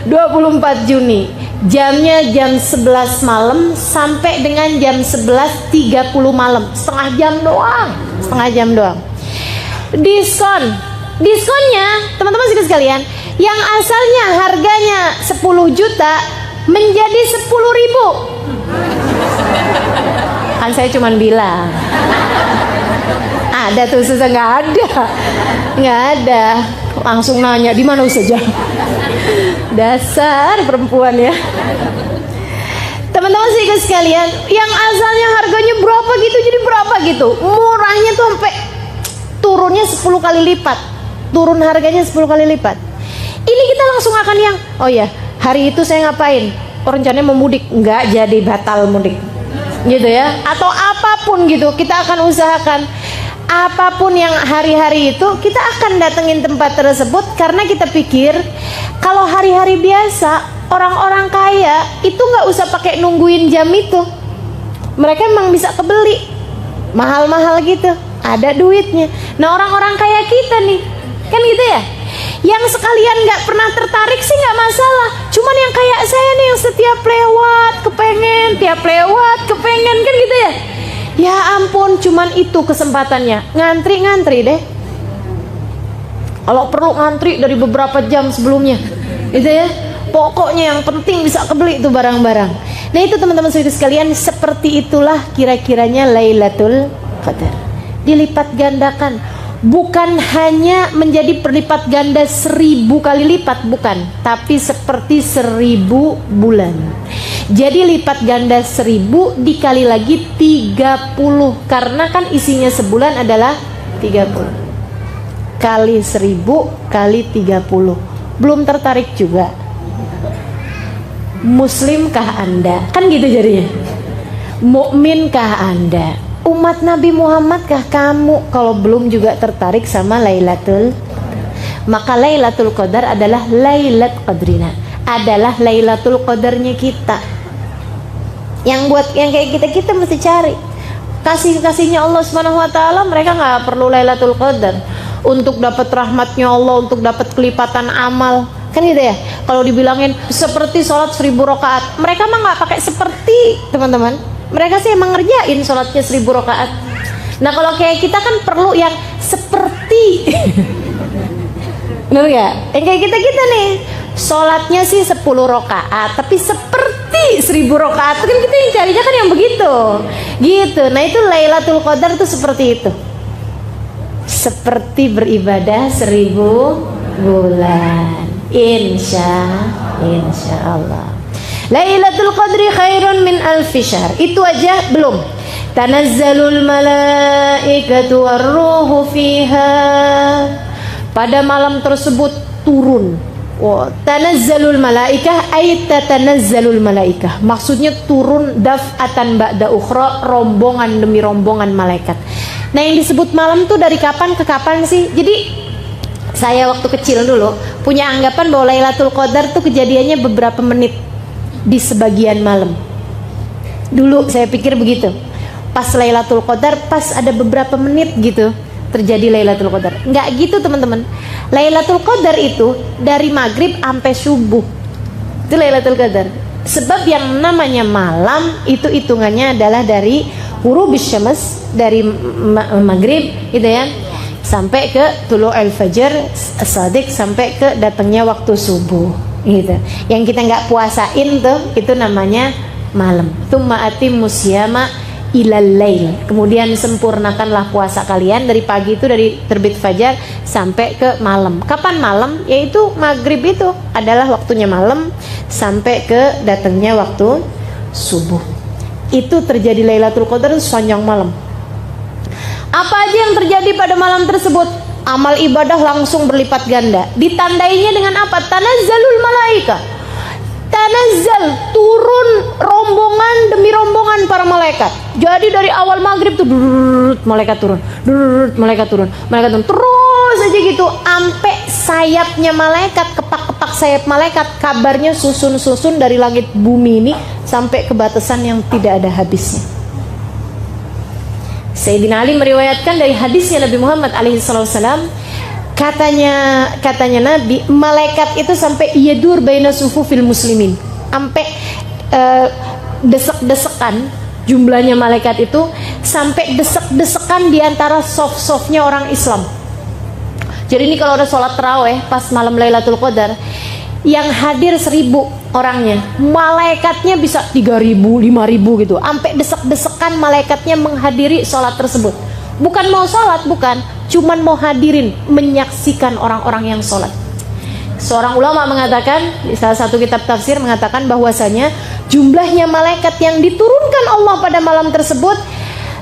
24 Juni, jamnya jam 11 malam sampai dengan jam 11.30 malam, setengah jam doang. Diskonnya teman-teman sekalian, yang asalnya harganya 10 juta menjadi 10.000. Kan saya cuman bilang ada tuh, susah nggak ada, langsung nanya di mana Ustazah. Dasar perempuan ya. Teman-teman sekalian, yang asalnya harganya berapa gitu jadi berapa gitu, murahnya tuh sampai turunnya 10 kali lipat, turun harganya 10 kali lipat. Ini kita langsung akan yang, oh ya hari itu saya ngapain, rencananya mau mudik, nggak jadi, batal mudik gitu ya, atau apapun gitu, kita akan usahakan apapun yang hari-hari itu kita akan datengin tempat tersebut, karena kita pikir kalau hari-hari biasa orang-orang kaya itu nggak usah pakai nungguin jam itu, mereka emang bisa kebeli mahal-mahal gitu, ada duitnya. Nah orang-orang kaya kita nih kan gitu ya, yang sekalian nggak pernah tertarik sih nggak masalah, cuman yang kayak saya nih yang setiap lewat kepengen, tiap lewat kepengen kan gitu ya. Ya ampun, cuman itu kesempatannya, ngantri deh. Kalau perlu ngantri dari beberapa jam sebelumnya gitu ya, pokoknya yang penting bisa kebeli itu barang-barang. Nah itu teman-teman sekalian, seperti itulah kira-kiranya Lailatul Qadar. Dilipat gandakan, bukan hanya menjadi perlipat ganda 1000 kali lipat, bukan, tapi seperti 1000 bulan. Jadi lipat ganda 1000 dikali lagi 30, karena kan isinya sebulan adalah 30 kali 1000 kali 30. Belum tertarik juga? Muslimkah Anda? Kan gitu jadinya. Mukminkah Anda? Umat Nabi Muhammadkah kamu? Kalau belum juga tertarik sama Lailatul, maka Lailatul Qadar adalah Lailat Qadrina, adalah Lailatul Qadarnya kita. Yang buat yang kayak kita mesti cari kasihnya Allah Subhanahu Wa Taala. Mereka nggak perlu Lailatul Qadar untuk dapat rahmatnya Allah, untuk dapat kelipatan amal, kan gitu ya. Kalau dibilangin seperti sholat 1000 rakaat, mereka mah nggak pakai seperti, teman-teman. Mereka sih emang ngerjain sholatnya 1000 rakaat. Nah kalau kayak kita kan perlu yang seperti bener gak? Yang kayak kita nih sholatnya sih 10 rakaat tapi seperti 1000 rakaat, kan kita yang carinya kan yang begitu gitu. Nah itu Lailatul Qadar tuh seperti itu, seperti beribadah 1000 bulan. Insya Allah. Lailatul Qadri khairun min alfi syahr. Itu aja belum. Tanazzalul malaikatu warruhu fiha. Pada malam tersebut turun. Tanazzalul malaikah ay tatanazzalul malaikah. Maksudnya turun daf'atan ba'da ukhra, rombongan demi rombongan malaikat. Nah yang disebut malam tuh dari kapan ke kapan sih? Jadi saya waktu kecil dulu punya anggapan bahwa Lailatul Qadar tuh kejadiannya beberapa menit di sebagian malam. Dulu saya pikir begitu. Pas Lailatul Qadar pas ada beberapa menit gitu terjadi Lailatul Qadar. Enggak gitu teman-teman. Lailatul Qadar itu dari maghrib sampai subuh. Itu Lailatul Qadar. Sebab yang namanya malam itu hitungannya adalah dari ghurubis syams, dari maghrib gitu ya, sampai ke tulu'ul fajr as-shadiq, sampai ke datangnya waktu subuh gitu. Yang kita nggak puasain tuh itu namanya malam. Tsumma atimmus syiyama ilal lail. Kemudian sempurnakanlah puasa kalian dari pagi itu, dari terbit fajar sampai ke malam. Kapan malam? Yaitu maghrib itu adalah waktunya malam sampai ke datangnya waktu subuh. Itu terjadi Lailatul Qadar sepanjang malam. Apa aja yang terjadi pada malam tersebut? Amal ibadah langsung berlipat ganda. Ditandainya dengan apa? Tanazzalul malaika. Tanazzal, turun rombongan demi rombongan para malaikat. Jadi dari awal maghrib tuh malaikat turun, malaikat turun, terus aja gitu sampai sayapnya malaikat, kepak-kepak sayap malaikat, kabarnya susun-susun dari langit bumi ini sampai ke batasan yang tidak ada habisnya. Sayyidina Ali meriwayatkan dari hadisnya Nabi Muhammad SAW, katanya Nabi, malaikat itu sampai yadur baina sufufil muslimin, sampai desek-desekan, jumlahnya malaikat itu sampai desek-desekan di antara soft-softnya orang Islam. Jadi ini kalau ada sholat taraweh pas malam Lailatul Qadar, yang hadir 1.000 orangnya, malaikatnya bisa 3.000, 5.000 gitu, sampai desek-desekan malaikatnya menghadiri sholat tersebut. Bukan mau sholat, bukan, cuman mau hadirin, menyaksikan orang-orang yang sholat. Seorang ulama mengatakan, di salah satu kitab tafsir mengatakan bahwasanya jumlahnya malaikat yang diturunkan Allah pada malam tersebut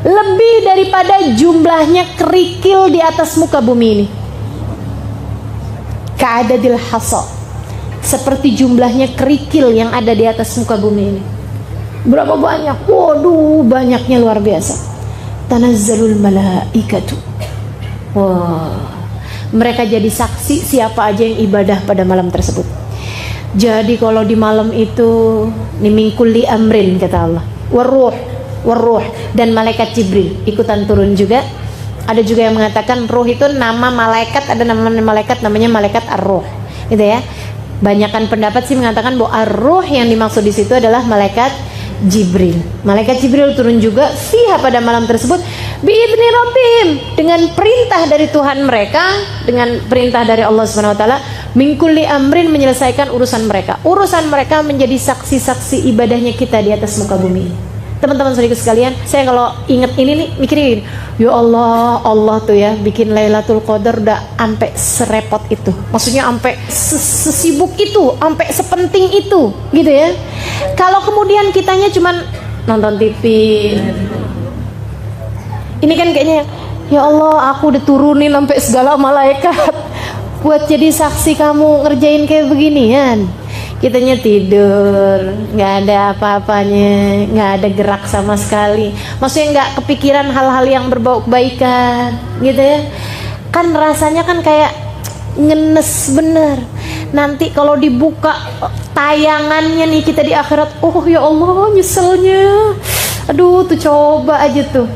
lebih daripada jumlahnya kerikil di atas muka bumi ini. Ka'adadil hasa, seperti jumlahnya kerikil yang ada di atas muka bumi ini. Berapa banyak? Waduh, banyaknya luar biasa. Tanazzalul malaikatu. Wah, mereka jadi saksi siapa aja yang ibadah pada malam tersebut. Jadi kalau di malam itu min kulli amrin, kata Allah, waruh, dan malaikat Jibril ikutan turun juga. Ada juga yang mengatakan ruh itu nama malaikat, ada nama malaikat namanya malaikat ar-ruh, gitu ya. Banyakan pendapat sih mengatakan bahwa ar-ruh yang dimaksud di situ adalah malaikat Jibril. Malaikat Jibril turun juga fiha pada malam tersebut biidzni rabbihim, dengan perintah dari Tuhan mereka, dengan perintah dari Allah Subhanahu wa taala, min kulli amrin, menyelesaikan urusan mereka. Urusan mereka menjadi saksi-saksi ibadahnya kita di atas muka bumi. Teman-teman saudaraku sekalian, saya kalau ingat ini nih mikirin, ya Allah, Allah tuh ya bikin Lailatul Qadar udah sampai serepot itu. Maksudnya sampai sesibuk itu, sampai sepenting itu, gitu ya. Kalau kemudian kitanya cuman nonton TV, ini kan kayaknya, ya Allah, aku diturunin sampai segala malaikat buat jadi saksi kamu ngerjain kayak beginian. Kitanya tidur, nggak ada apa-apanya, nggak ada gerak sama sekali. Maksudnya nggak kepikiran hal-hal yang berbau kebaikan, gitu ya. Kan rasanya kan kayak ngenes bener. Nanti kalau dibuka tayangannya nih kita di akhirat, oh ya Allah, nyeselnya. Aduh, tuh coba aja tuh.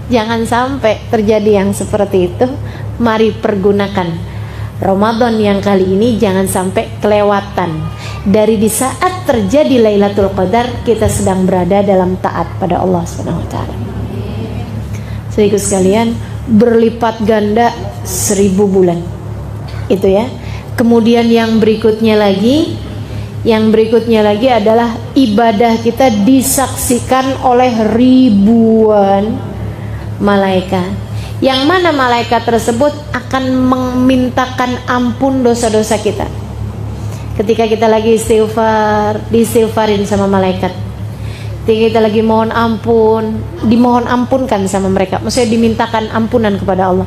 Jangan sampai terjadi yang seperti itu. Mari pergunakan Ramadan yang kali ini, jangan sampai kelewatan. Dari di saat terjadi Lailatul Qadar, kita sedang berada dalam taat pada Allah Subhanahu wa taala. Saudaraku sekalian, berlipat ganda 1000 bulan. Itu ya. Kemudian yang berikutnya lagi adalah ibadah kita disaksikan oleh ribuan malaikat. Yang mana malaikat tersebut akan memintakan ampun dosa-dosa kita. Ketika kita lagi istighfar, diistighfarin sama malaikat. Ketika kita lagi mohon ampun, dimohon ampunkan sama mereka. Maksudnya dimintakan ampunan kepada Allah.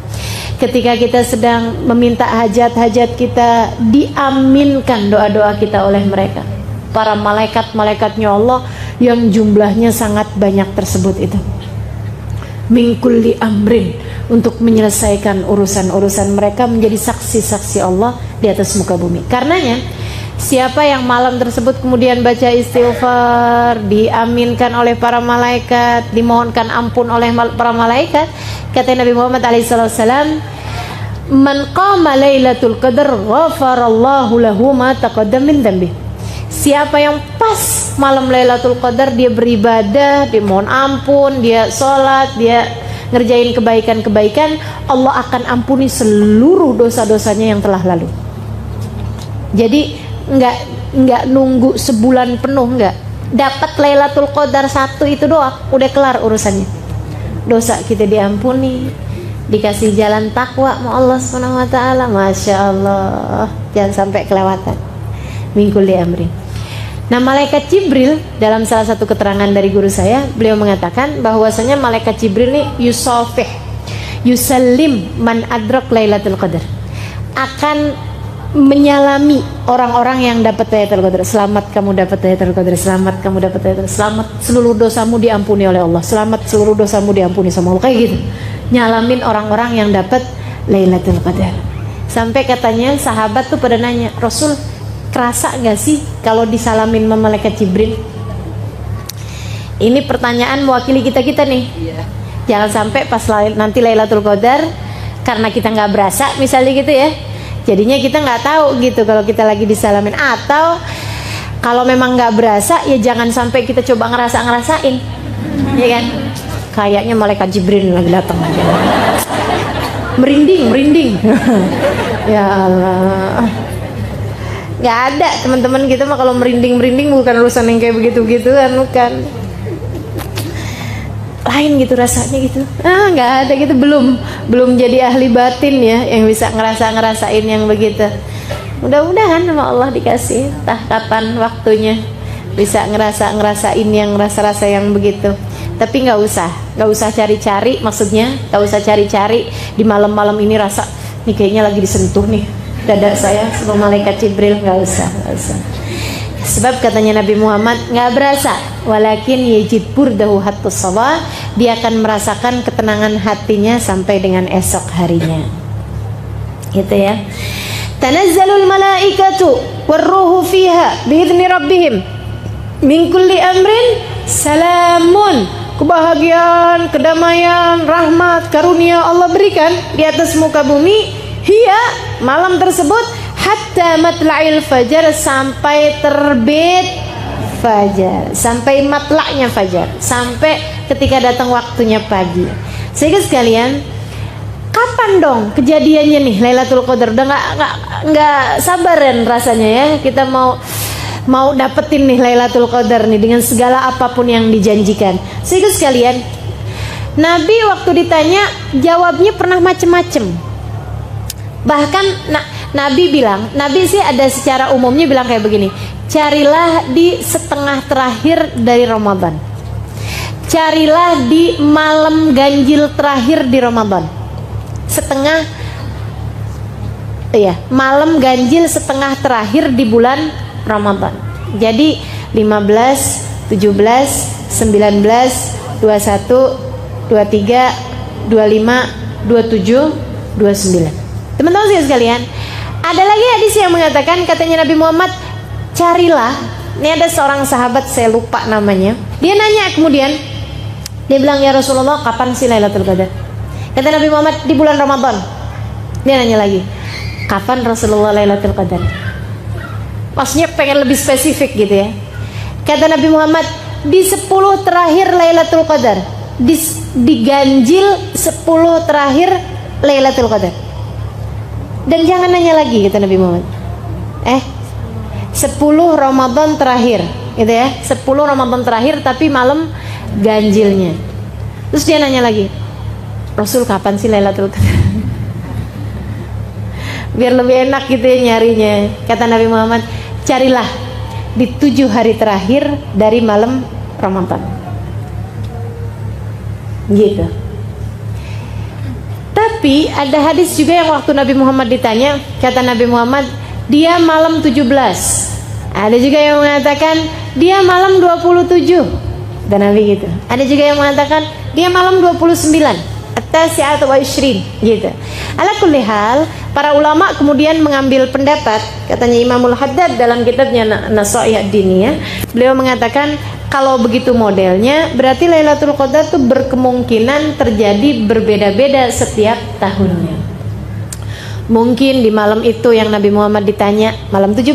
Ketika kita sedang meminta hajat-hajat kita, diaminkan doa-doa kita oleh mereka. Para malaikat-malaikatnya Allah yang jumlahnya sangat banyak tersebut itu. Min kulli amrin, untuk menyelesaikan urusan-urusan mereka, menjadi saksi-saksi Allah di atas muka bumi. Karenanya siapa yang malam tersebut kemudian baca istighfar, diaminkan oleh para malaikat, dimohonkan ampun oleh para malaikat, kata Nabi Muhammad SAW, man qama Lailatul Qadar ghafarallahu lahu ma taqaddama min dhanbi. Siapa yang pas malam Lailatul Qadar dia beribadah, dia mohon ampun, dia sholat, dia ngerjain kebaikan-kebaikan, Allah akan ampuni seluruh dosa-dosanya yang telah lalu. Jadi nggak nunggu sebulan penuh, nggak. Dapat Lailatul Qadar 1 itu doang, udah kelar urusannya. Dosa kita diampuni, dikasih jalan takwa sama Allah Subhanahu wa taala. Masya Allah, jangan sampai kelewatan. Min kulli amrin. Nah, malaikat Jibril, dalam salah satu keterangan dari guru saya, beliau mengatakan bahwasanya malaikat Jibril ini yusafih, yusallim man adrak Lailatul Qadar, akan menyalami orang-orang yang dapat Lailatul Qadar. Selamat kamu dapat Lailatul Qadar, selamat kamu dapat Lailatul Qadar, selamat seluruh dosamu diampuni oleh Allah, selamat seluruh dosamu diampuni sama Allah, kayak gitu. Nyalamin orang-orang yang dapat Lailatul Qadar. Sampai katanya sahabat tuh pada nanya, Rasul, kerasa gak sih kalau disalamin sama malaikat Jibril? Ini pertanyaan mewakili kita nih. Jangan sampai pas nanti Lailatul Qadar karena kita nggak berasa misalnya gitu ya, jadinya kita nggak tahu gitu kalau kita lagi disalamin. Atau kalau memang nggak berasa ya jangan sampai kita coba ngerasain, ya kan? Kayaknya malaikat Jibril lagi datang aja. Merinding. Ya Allah. Nggak ada teman-teman kita mah kalau merinding bukan urusan yang kayak begitu kan, bukan. Lain gitu rasanya gitu. Nggak ada gitu, belum jadi ahli batin ya yang bisa ngerasain yang begitu. Mudah-mudahan sama Allah dikasih entah kapan waktunya bisa ngerasain yang rasa-rasa yang begitu. Tapi nggak usah cari-cari, maksudnya nggak usah cari-cari di malam-malam ini rasa nih kayaknya lagi disentuh nih dada saya sama malaikat Jibril, nggak usah. Sebab katanya Nabi Muhammad nggak berasa, walakin yajid burdahu hattus sabah, dia akan merasakan ketenangan hatinya sampai dengan esok harinya. Gitu ya. Tanazzalul malaikatu warruhu fiha biidzni rabbihim min kulli amrin salamun. Kebahagiaan, kedamaian, rahmat, karunia Allah berikan di atas muka bumi. Hiya, malam tersebut, hatta matla'il fajar, sampai terbit fajar, sampai matla'nya fajar, sampai ketika datang waktunya pagi. Sehingga sekalian, kapan dong kejadiannya nih Lailatul Qadar? Udah nggak sabaran rasanya ya kita mau dapetin nih Lailatul Qadar nih dengan segala apapun yang dijanjikan. Sehingga sekalian, Nabi waktu ditanya jawabnya pernah macem-macem. Bahkan Nabi sih ada secara umumnya bilang kayak begini, carilah di setengah terakhir dari Ramadan, carilah di malam ganjil terakhir di Ramadan, malam ganjil setengah terakhir di bulan Ramadan. Jadi 15, 17, 19, 21, 23, 25, 27, 29. Teman-teman sekalian, ada lagi hadis yang mengatakan, katanya Nabi Muhammad, carilah, ini ada seorang sahabat saya lupa namanya, dia nanya kemudian, dia bilang, ya Rasulullah, kapan sih Lailatul Qadar? Kata Nabi Muhammad, di bulan Ramadan. Dia nanya lagi, kapan Rasulullah Lailatul Qadar? Maksudnya pengen lebih spesifik gitu ya. Kata Nabi Muhammad, di 10 terakhir Lailatul Qadar, di ganjil 10 terakhir Lailatul Qadar. Dan jangan nanya lagi, kata Nabi Muhammad, 10 Ramadan terakhir gitu ya, 10 Ramadan terakhir tapi malam ganjilnya. Terus dia nanya lagi, Rasul kapan sih Lailatul Qadar? Biar lebih enak gitu ya nyarinya. Kata Nabi Muhammad, carilah di 7 hari terakhir dari malam Ramadan. Gitu. Tapi ada hadis juga yang waktu Nabi Muhammad ditanya, kata Nabi Muhammad, dia malam 17. Ada juga yang mengatakan dia malam 27. Dan Nabi gitu. Ada juga yang mengatakan dia malam 29. At-tasi'atu wa 20 gitu. Ala kulli hal, para ulama kemudian mengambil pendapat, katanya Imamul Haddad dalam kitabnya Nasaih Ad-Diniyah, beliau mengatakan kalau begitu modelnya berarti Lailatul Qadar itu berkemungkinan terjadi berbeda-beda setiap tahunnya. Mungkin di malam itu yang Nabi Muhammad ditanya malam 17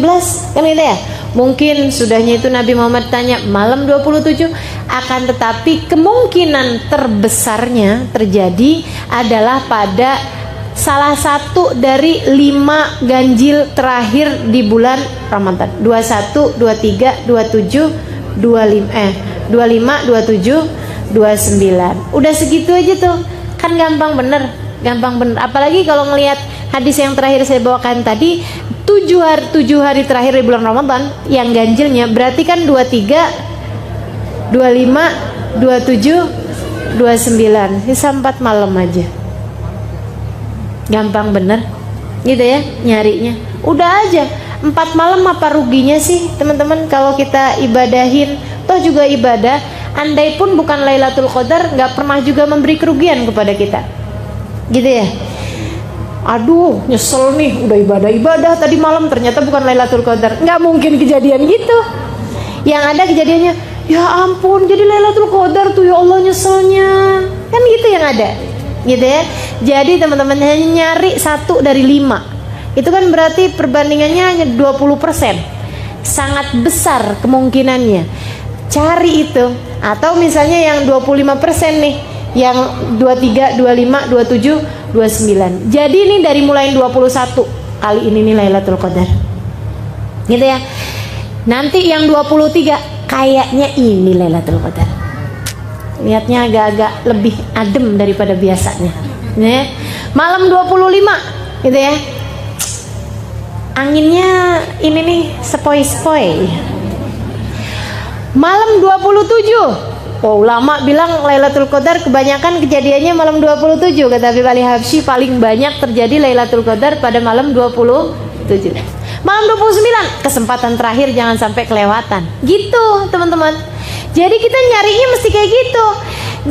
kan gitu ya. Mungkin sudahnya itu Nabi Muhammad tanya malam 27. Akan tetapi kemungkinan terbesarnya terjadi adalah pada salah satu dari 5 ganjil terakhir di bulan Ramadan, 21, 23, 27, 25, 27, 29. Udah segitu aja tuh. Kan gampang bener. Apalagi kalau ngelihat hadis yang terakhir saya bawakan tadi, 7 hari terakhir di bulan Ramadan yang ganjilnya berarti kan 23, 25, 27, 29. Sisa 4 malam aja. Gampang bener gitu ya nyarinya. Udah aja 4 malam, apa ruginya sih teman-teman kalau kita ibadahin? Toh juga ibadah, andai pun bukan Lailatul Qadar, gak pernah juga memberi kerugian kepada kita gitu ya. Aduh nyesel nih, udah ibadah tadi malam ternyata bukan Lailatul Qadar. Nggak mungkin kejadian gitu. Yang ada kejadiannya, Ya ampun, jadi Lailatul Qadar tuh ya Allah nyeselnya. Kan gitu yang ada. Gitu ya. Jadi teman-teman hanya nyari 1 dari 5. Itu kan berarti perbandingannya hanya 20%. Sangat besar kemungkinannya. Cari itu. Atau misalnya yang 25% nih, yang 23, 25, 27, 29. Jadi ini dari mulai 21 kali ini nih Lailatul Qadar. Gitu ya. Nanti yang 23 kayaknya ini Lailatul Qadar. Lihatnya agak-agak lebih adem daripada biasanya. Ya. Malam 25 gitu ya. Anginnya ini nih sepoi-sepoi. Malam 27. Oh, ulama bilang Lailatul Qadar kebanyakan kejadiannya malam 27. Kata Habib Ali Habsyi paling banyak terjadi Lailatul Qadar pada malam 27. Malam 29 kesempatan terakhir, jangan sampai kelewatan. Gitu teman-teman. Jadi kita nyarinya mesti kayak gitu.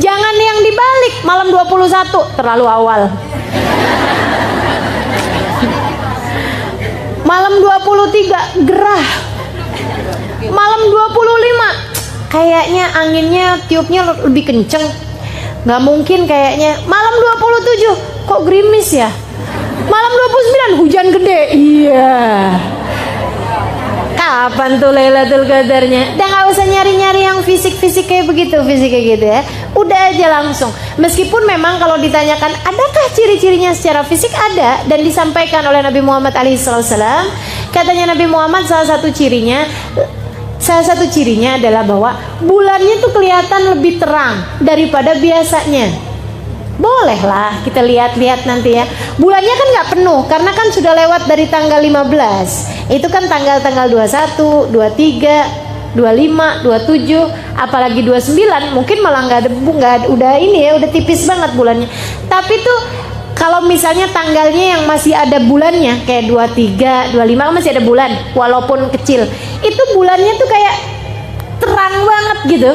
Jangan yang dibalik malam 21 terlalu awal. Malam 23 gerah. Malam 25 kayaknya anginnya tiupnya lebih kenceng. Gak mungkin kayaknya. Malam 27 kok gerimis ya. Malam 29 hujan gede. Iya. Kapan tuh Lailatul Qadarnya? Udah gak usah nyari-nyari yang fisik-fisik kayak begitu, fisik kayak gitu ya. Udah aja langsung. Meskipun memang kalau ditanyakan adakah ciri-cirinya secara fisik, ada dan disampaikan oleh Nabi Muhammad SAW. Katanya Nabi Muhammad salah satu cirinya adalah bahwa bulannya tuh kelihatan lebih terang daripada biasanya. Bolehlah kita lihat-lihat nanti ya. Bulannya kan nggak penuh karena kan sudah lewat dari tanggal 15. Itu kan tanggal-tanggal 21, 23, 25, 27, apalagi 29 mungkin malah nggak udah ini ya, udah tipis banget bulannya. Tapi tuh kalau misalnya tanggalnya yang masih ada bulannya kayak 23, 25 kan masih ada bulan walaupun kecil. Itu bulannya tuh kayak terang banget gitu.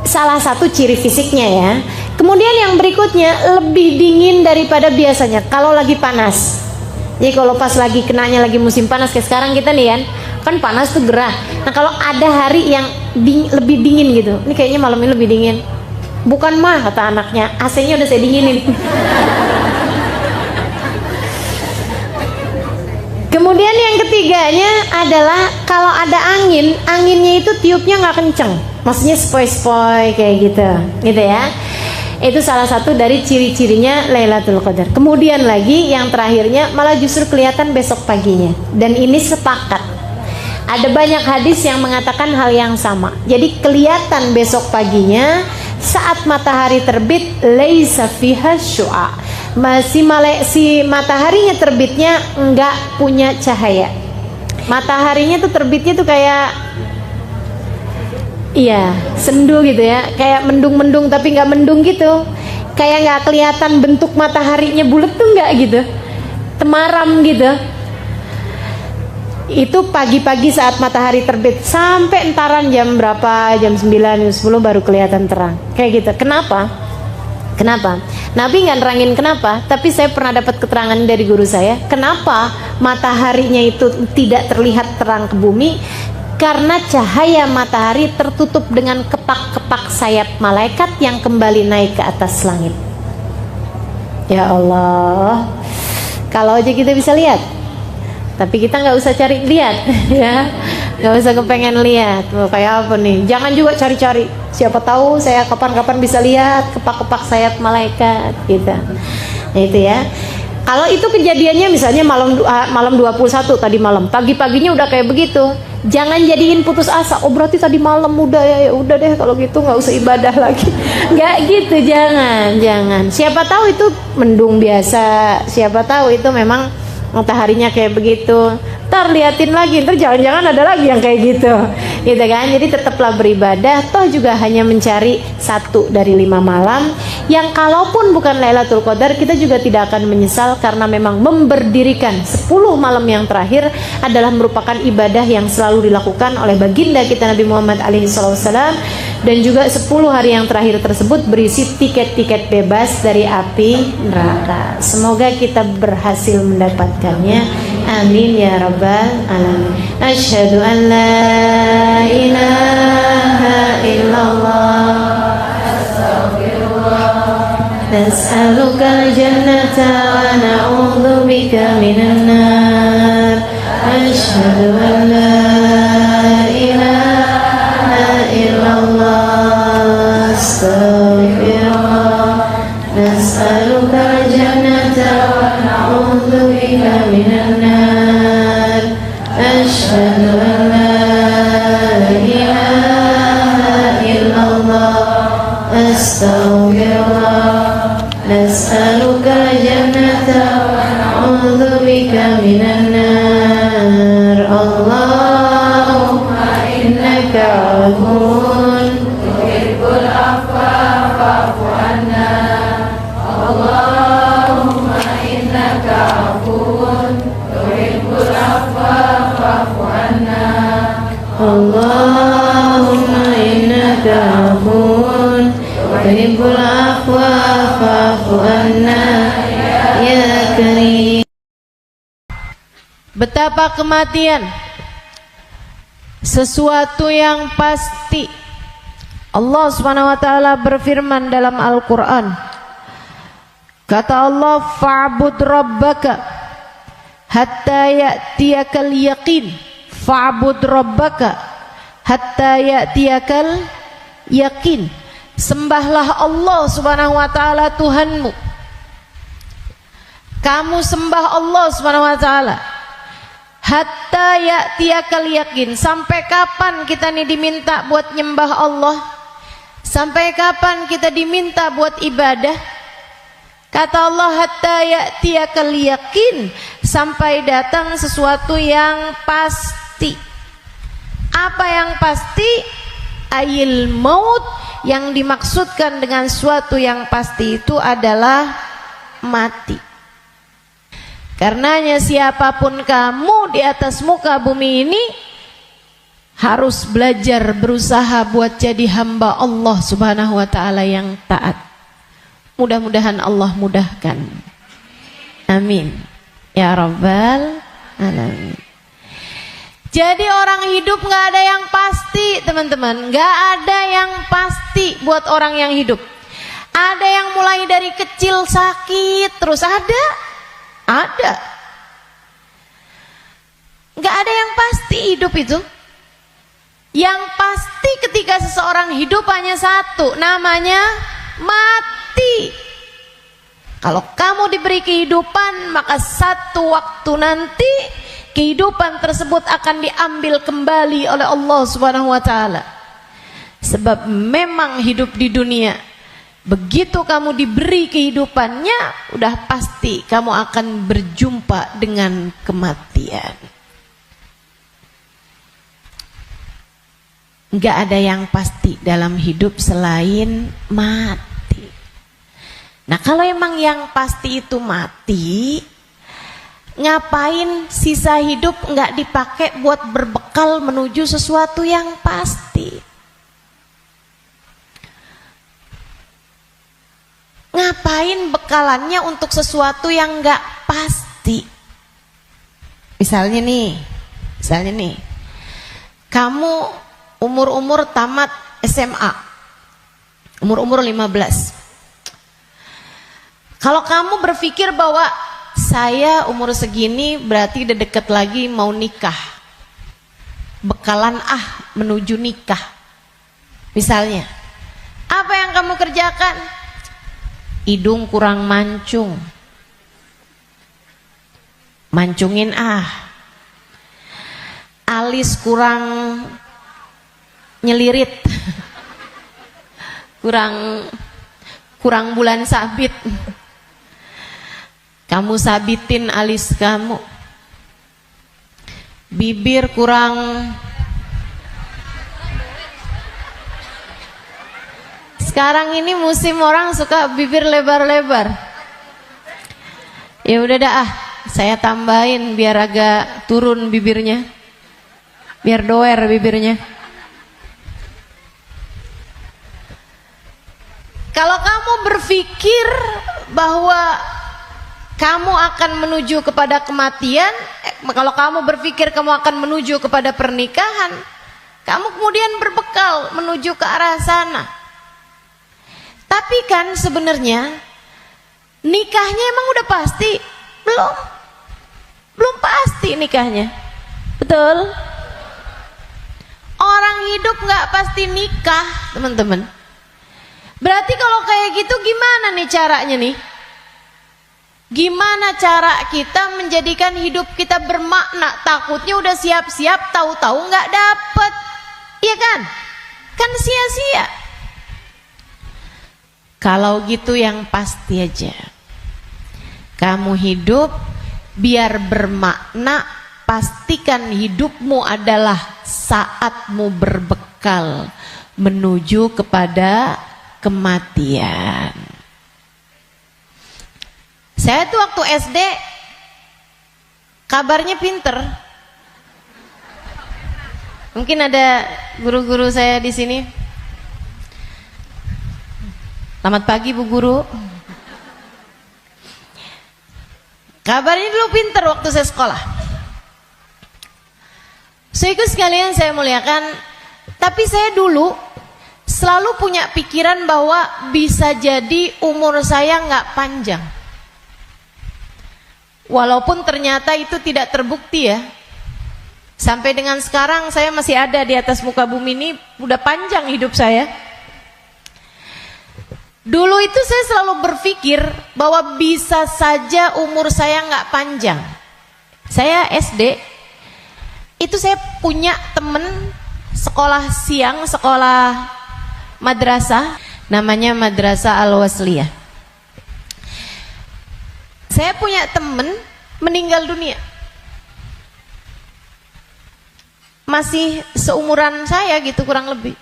Salah satu ciri fisiknya ya. Kemudian yang berikutnya lebih dingin daripada biasanya kalau lagi panas. Jadi kalau pas lagi kenanya lagi musim panas kayak sekarang kita nih kan panas tuh gerah. Nah kalau ada hari yang lebih dingin gitu, ini kayaknya malam ini lebih dingin. Bukan mah kata anaknya, AC-nya udah saya dinginin. Kemudian yang ketiganya adalah kalau ada angin, anginnya itu tiupnya nggak kenceng, maksudnya sepoi-sepoi kayak gitu ya. Itu salah satu dari ciri-cirinya Lailatul Qadar. Kemudian lagi yang terakhirnya malah justru kelihatan besok paginya. Dan ini sepakat. Ada banyak hadis yang mengatakan hal yang sama. Jadi kelihatan besok paginya saat matahari terbit, laisa fiha syu'a. Si mataharinya terbitnya enggak punya cahaya. Mataharinya tuh terbitnya tuh kayak sendu gitu ya, kayak mendung-mendung tapi nggak mendung gitu, kayak nggak kelihatan bentuk mataharinya bulat tuh nggak gitu, temaram gitu. Itu pagi-pagi saat matahari terbit sampai entaran jam berapa, jam 9, jam 10 baru kelihatan terang kayak gitu. Kenapa? Nabi nggak nerangin kenapa, tapi saya pernah dapat keterangan dari guru saya. Kenapa mataharinya itu tidak terlihat terang ke bumi? Karena cahaya matahari tertutup dengan kepak-kepak sayap malaikat yang kembali naik ke atas langit. Ya Allah, kalau aja kita bisa lihat, tapi kita nggak usah cari lihat, ya, nggak usah kepengen lihat. Kayak apa nih? Jangan juga cari-cari. Siapa tahu saya kapan-kapan bisa lihat kepak-kepak sayap malaikat, gitu. Nah, itu ya. Kalau itu kejadiannya misalnya malam 21 tadi malam, pagi-paginya udah kayak begitu. Jangan jadiin putus asa. Oh berarti tadi malam udah ya udah deh kalau gitu nggak usah ibadah lagi. Nggak gitu, jangan. Siapa tahu itu mendung biasa. Siapa tahu itu memang mataharinya kayak begitu. Ntar liatin lagi, ntar jangan-jangan ada lagi yang kayak gitu kan. Jadi tetaplah beribadah. Toh juga hanya mencari 1 dari 5 malam yang kalaupun bukan Lailatul Qadar kita juga tidak akan menyesal, karena memang memberdirikan 10 malam yang terakhir adalah merupakan ibadah yang selalu dilakukan oleh baginda kita Nabi Muhammad SAW Dan juga 10 hari yang terakhir tersebut berisi tiket-tiket bebas dari api neraka. Semoga kita berhasil mendapatkannya. Amin ya rabbal alamin. Asyhadu an la ilaha illallah, nas'alukal jannata wa na'udzubika minan nar. Asyhadu an la ilaha illallah, astaghfirullah, nas'alukal jannata wa na'udzubika minan nar. Asyhadu an la ilaha illallah, astaghfirullah, nas'alukal jannata wa na'udzubika minan nar. Allahumma innaka 'afuwun tuhibbul 'afwa fa'fu 'anna. Allahumma innaka 'afuwun tuhibbul 'afwa fa'fu 'anna. Allahumma innaka 'afuwun tuhibbul 'afwa fa'fu 'anna ya karim. Betapa kematian sesuatu yang pasti. Allah Subhanahu wa taala berfirman dalam Al-Qur'an. Kata Allah, "Fa'bud rabbaka hatta ya'tiyakal yaqin." Fa'bud rabbaka hatta ya'tiyakal yaqin. Sembahlah Allah Subhanahu wa taala Tuhanmu. Kamu sembah Allah Subhanahu wa taala hatta ya'tiyakal yaqin. Sampai kapan kita nih diminta buat nyembah Allah? Sampai kapan kita diminta buat ibadah? Kata Allah, hatta ya'tiyakal yaqin, sampai datang sesuatu yang pasti. Apa yang pasti? Ayil maut. Yang dimaksudkan dengan suatu yang pasti itu adalah mati. Karenanya siapapun kamu di atas muka bumi ini harus belajar berusaha buat jadi hamba Allah Subhanahu wa taala yang taat. Mudah-mudahan Allah mudahkan. Amin ya rabbal alamin. Jadi orang hidup nggak ada yang pasti, teman-teman. Nggak ada yang pasti buat orang yang hidup. Ada yang mulai dari kecil sakit terus ada. Nggak ada yang pasti hidup itu. Yang pasti ketika seseorang hidup hanya satu, namanya mati. Kalau kamu diberi kehidupan, maka satu waktu nanti kehidupan tersebut akan diambil kembali oleh Allah Subhanahu wa taala. Sebab memang hidup di dunia, begitu kamu diberi kehidupannya, udah pasti kamu akan berjumpa dengan kematian. Enggak ada yang pasti dalam hidup selain mati. Nah, kalau emang yang pasti itu mati, ngapain sisa hidup enggak dipakai buat berbekal menuju sesuatu yang pasti? Ngapain bekalannya untuk sesuatu yang enggak pasti? Misalnya nih, kamu umur tamat SMA, umur 15. Kalau kamu berpikir bahwa saya umur segini berarti udah deket lagi mau nikah, bekalan menuju nikah, misalnya, apa yang kamu kerjakan? Hidung kurang mancung, mancungin alis kurang nyelirit, kurang bulan sabit, kamu sabitin alis kamu. Bibir kurang sekarang ini musim orang suka bibir lebar-lebar. Ya udah dah, saya tambahin biar agak turun bibirnya, biar doer bibirnya. Kalau kamu berpikir bahwa kamu akan menuju kepada kematian, kalau kamu berpikir kamu akan menuju kepada pernikahan, kamu kemudian berbekal menuju ke arah sana. Tapi kan sebenarnya nikahnya emang udah pasti? Belum. Belum pasti nikahnya. Betul? Orang hidup nggak pasti nikah, teman-teman. Berarti kalau kayak gitu gimana nih caranya nih? Gimana cara kita menjadikan hidup kita bermakna? Takutnya udah siap-siap, tahu-tahu nggak dapet, iya kan? Kan sia-sia. Kalau gitu yang pasti aja, kamu hidup biar bermakna, pastikan hidupmu adalah saatmu berbekal menuju kepada kematian. Saya tuh waktu SD kabarnya pinter. Mungkin ada guru-guru saya di sini. Selamat pagi Bu Guru. Kabarnya dulu pinter waktu saya sekolah. Saudaraku sekalian saya muliakan, tapi saya dulu selalu punya pikiran bahwa bisa jadi umur saya nggak panjang. Walaupun ternyata itu tidak terbukti ya. Sampai dengan sekarang saya masih ada di atas muka bumi ini, udah panjang hidup saya. Dulu itu saya selalu berpikir bahwa bisa saja umur saya nggak panjang. Saya SD, itu saya punya temen sekolah siang, sekolah madrasah, namanya Madrasah Al-Wasliyah. Saya punya temen meninggal dunia, masih seumuran saya gitu kurang lebih.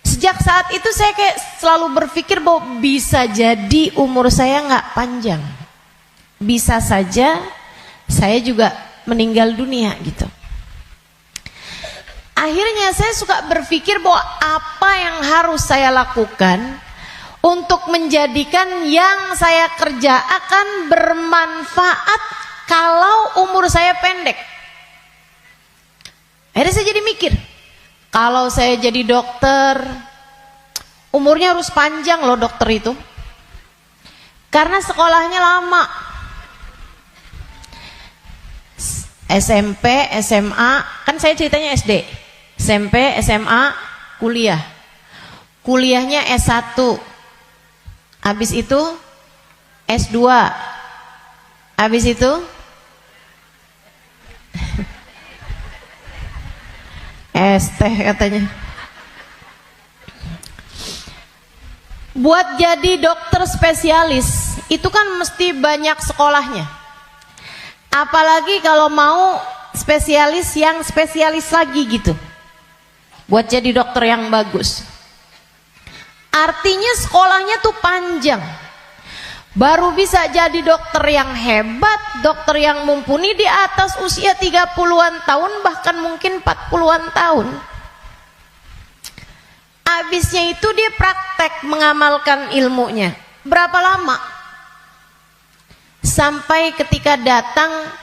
Sejak saat itu saya kayak selalu berpikir bahwa bisa jadi umur saya nggak panjang, bisa saja saya juga meninggal dunia gitu. Akhirnya saya suka berpikir bahwa apa yang harus saya lakukan untuk menjadikan yang saya kerja akan bermanfaat kalau umur saya pendek. Akhirnya saya jadi mikir, kalau saya jadi dokter, umurnya harus panjang loh dokter itu. Karena sekolahnya lama. SMP, SMA, kan saya ceritanya SD. SMP, SMA, kuliah. Kuliahnya S1. Habis itu S2. Habis itu ST katanya. Buat jadi dokter spesialis itu kan mesti banyak sekolahnya. Apalagi kalau mau spesialis yang spesialis lagi gitu. Buat jadi dokter yang bagus. Artinya sekolahnya tuh panjang. Baru bisa jadi dokter yang hebat, dokter yang mumpuni di atas usia 30-an tahun, bahkan mungkin 40-an tahun. Habisnya itu dia praktek mengamalkan ilmunya. Berapa lama? Sampai ketika datang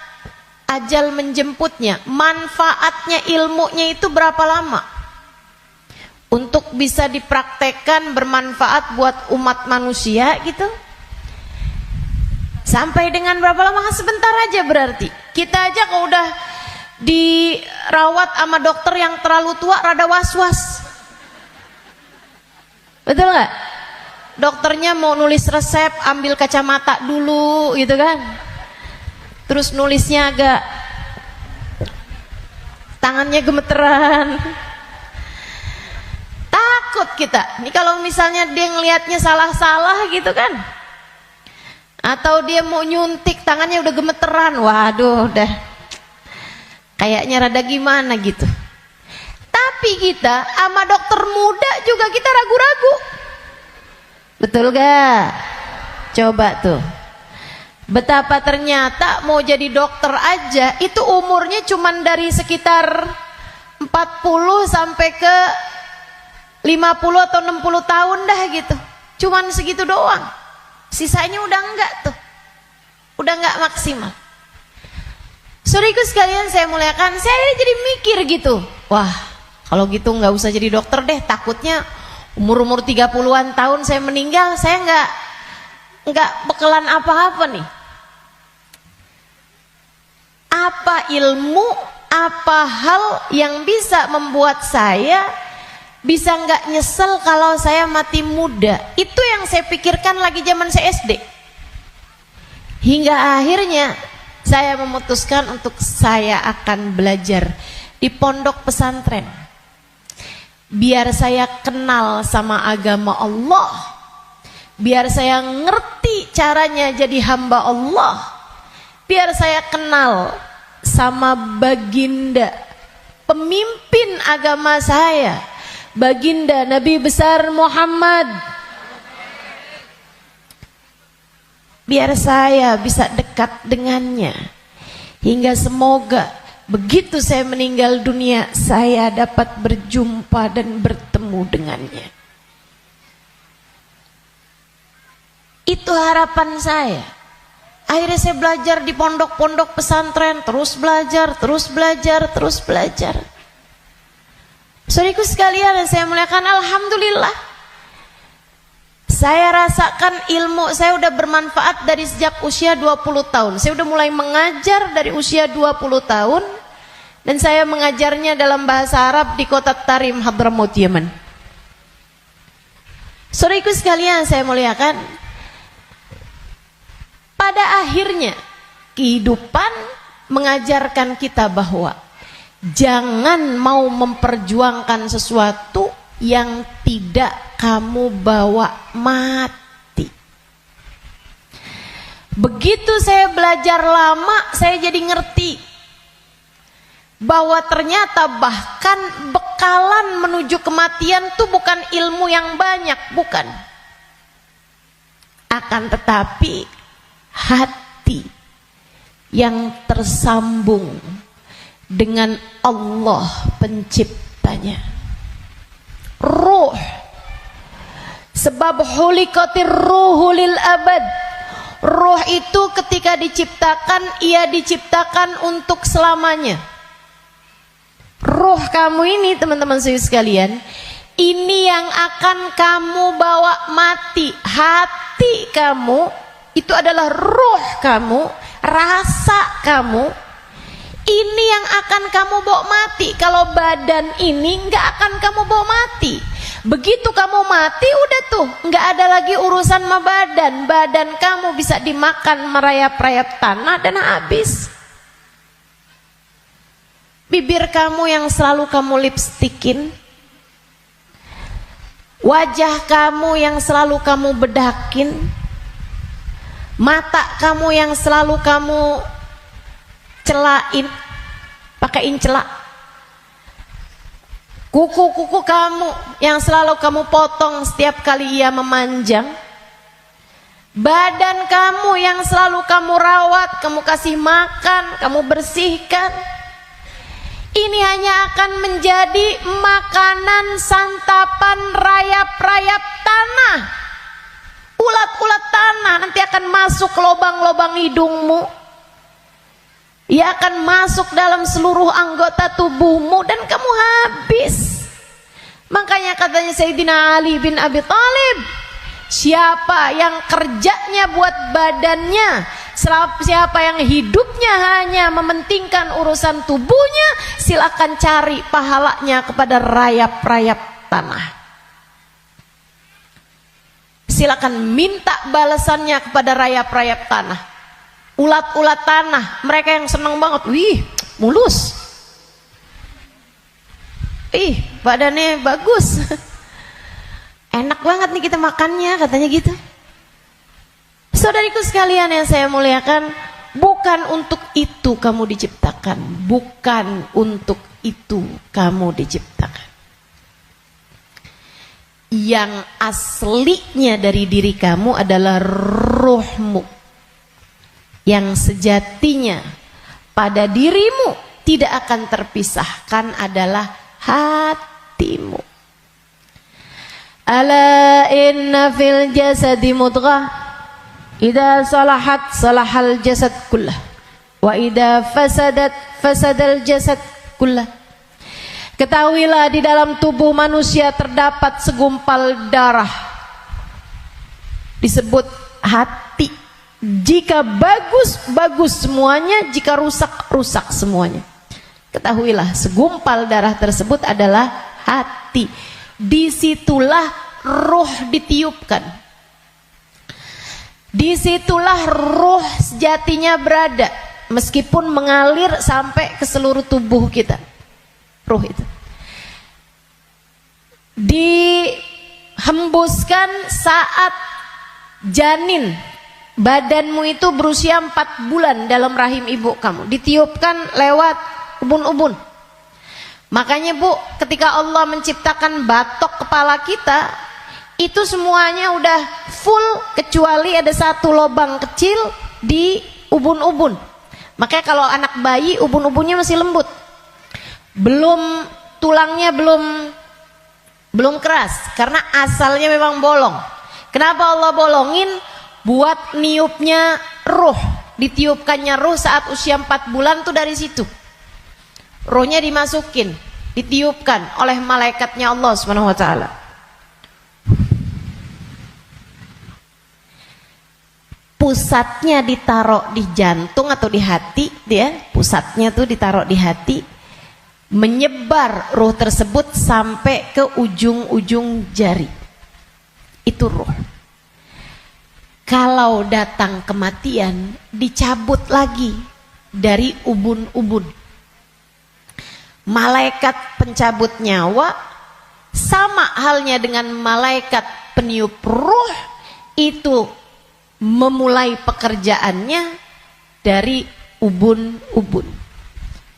ajal menjemputnya. Manfaatnya ilmunya itu berapa lama? Untuk bisa dipraktekkan bermanfaat buat umat manusia gitu. Sampai dengan berapa lama? Sebentar aja berarti. Kita aja kalau udah dirawat sama dokter yang terlalu tua rada was-was. Betul nggak? Dokternya mau nulis resep, ambil kacamata dulu gitu kan. Terus nulisnya agak tangannya gemeteran. Takut kita. Ini kalau misalnya dia ngelihatnya salah-salah gitu kan. Atau dia mau nyuntik tangannya udah gemeteran. Waduh udah kayaknya rada gimana gitu. Tapi kita sama dokter muda juga kita ragu-ragu. Betul gak? Coba tuh. Betapa ternyata mau jadi dokter aja itu umurnya cuman dari sekitar 40 sampai ke 50 atau 60 tahun dah gitu. Cuman segitu doang. Sisanya udah enggak tuh. Udah enggak maksimal. Saudaraku sekalian saya muliakan, saya jadi mikir gitu. Wah, kalau gitu enggak usah jadi dokter deh, takutnya umur 30-an tahun saya meninggal, saya enggak bekalan apa-apa nih. Apa ilmu, apa hal yang bisa membuat saya bisa nggak nyesel kalau saya mati muda? Itu yang saya pikirkan lagi zaman saya SD. Hingga akhirnya saya memutuskan untuk saya akan belajar di pondok pesantren. Biar saya kenal sama agama Allah. Biar saya ngerti caranya jadi hamba Allah. Biar saya kenal sama baginda pemimpin agama saya, baginda Nabi besar Muhammad. Biar saya bisa dekat dengannya, hingga semoga begitu saya meninggal dunia saya dapat berjumpa dan bertemu dengannya. Itu harapan saya. Akhirnya saya belajar di pondok-pondok pesantren, terus belajar. Saudaraku sekalian, saya muliakan, alhamdulillah. Saya rasakan ilmu saya udah bermanfaat dari sejak usia 20 tahun. Saya udah mulai mengajar dari usia 20 tahun. Dan saya mengajarnya dalam bahasa Arab di kota Tarim, Hadramaut, Yaman. Saudaraku sekalian, saya muliakan. Pada akhirnya kehidupan mengajarkan kita bahwa jangan mau memperjuangkan sesuatu yang tidak kamu bawa mati. Begitu saya belajar lama, saya jadi ngerti bahwa ternyata bahkan bekalan menuju kematian itu bukan ilmu yang banyak, bukan. Akan tetapi hati yang tersambung dengan Allah penciptanya. Ruh. Sebab hulikatir ruhu lil abad. Ruh itu ketika diciptakan, ia diciptakan untuk selamanya. Ruh kamu ini, teman-teman sekalian, ini yang akan kamu bawa mati. Hati kamu itu adalah ruh kamu, rasa kamu. Ini yang akan kamu bawa mati. Kalau badan ini nggak akan kamu bawa mati. Begitu kamu mati, udah tuh nggak ada lagi urusan sama badan. Badan kamu bisa dimakan merayap-rayap tanah dan habis. Bibir kamu yang selalu kamu lipstikin, wajah kamu yang selalu kamu bedakin, mata kamu yang selalu kamu celain, pakaiin celak, kuku-kuku kamu yang selalu kamu potong setiap kali ia memanjang, badan kamu yang selalu kamu rawat, kamu kasih makan, kamu bersihkan, ini hanya akan menjadi makanan santapan rayap-rayap tanah. Ulat-ulat tanah nanti akan masuk ke lubang-lubang hidungmu. Ia akan masuk dalam seluruh anggota tubuhmu dan kamu habis. Makanya katanya Sayyidina Ali bin Abi Thalib, siapa yang kerjanya buat badannya, siapa yang hidupnya hanya mementingkan urusan tubuhnya, silakan cari pahalanya kepada rayap-rayap tanah. Silakan minta balasannya kepada rayap-rayap tanah. Ulat-ulat tanah, mereka yang senang banget, wih, mulus. Ih, badannya bagus. Enak banget nih kita makannya, katanya gitu. Saudariku sekalian yang saya muliakan, bukan untuk itu kamu diciptakan, bukan untuk itu kamu diciptakan. Yang aslinya dari diri kamu adalah ruhmu, yang sejatinya pada dirimu tidak akan terpisahkan adalah hatimu. Ala inna fil jasadi mudghah idza salahat salahal jasad kullah wa idza fasadat fasadal jasad kullah. Ketahuilah di dalam tubuh manusia terdapat segumpal darah disebut hati. Jika bagus, bagus semuanya, jika rusak, rusak semuanya. Ketahuilah segumpal darah tersebut adalah hati. Disitulah ruh ditiupkan. Disitulah ruh sejatinya berada, meskipun mengalir sampai ke seluruh tubuh kita. Ruh itu dihembuskan saat janin badanmu itu berusia 4 bulan dalam rahim ibu kamu, ditiupkan lewat ubun-ubun. Makanya Bu, ketika Allah menciptakan batok kepala kita, itu semuanya udah full kecuali ada satu lubang kecil di ubun-ubun. Makanya kalau anak bayi ubun-ubunnya masih lembut, belum, tulangnya belum keras, karena asalnya memang bolong. Kenapa Allah bolongin? Buat niupnya ruh, ditiupkannya ruh saat usia 4 bulan tuh dari situ. Rohnya dimasukin, ditiupkan oleh malaikatnya Allah Subhanahu wa taala. Pusatnya ditaruh di jantung atau di hati, dia pusatnya tuh ditaruh di hati, menyebar ruh tersebut sampai ke ujung-ujung jari. Itu ruh. Kalau datang kematian, dicabut lagi dari ubun-ubun. Malaikat pencabut nyawa sama halnya dengan malaikat peniup ruh, itu memulai pekerjaannya dari ubun-ubun.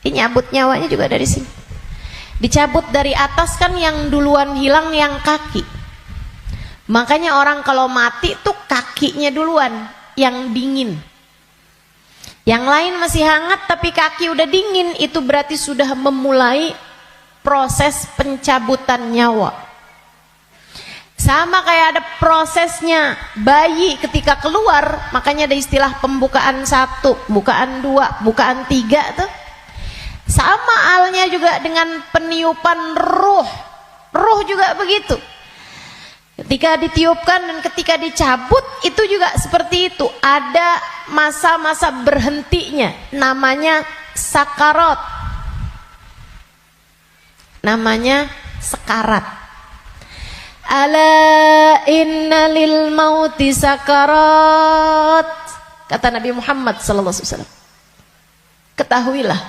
Ini nyabut nyawanya juga dari sini. Dicabut dari atas kan, yang duluan hilang yang kaki. Makanya orang kalau mati tuh kakinya duluan yang dingin. Yang lain masih hangat tapi kaki udah dingin, itu berarti sudah memulai proses pencabutan nyawa. Sama kayak ada prosesnya bayi ketika keluar, makanya ada istilah pembukaan 1, pembukaan 2, pembukaan 3 tuh. Sama halnya juga dengan peniupan ruh. Ruh juga begitu. Ketika ditiupkan dan ketika dicabut itu juga seperti itu. Ada masa-masa berhentinya, namanya sakarat. Namanya sekarat. Ala inna lil mauti sakarat, kata Nabi Muhammad SAW. Ketahuilah,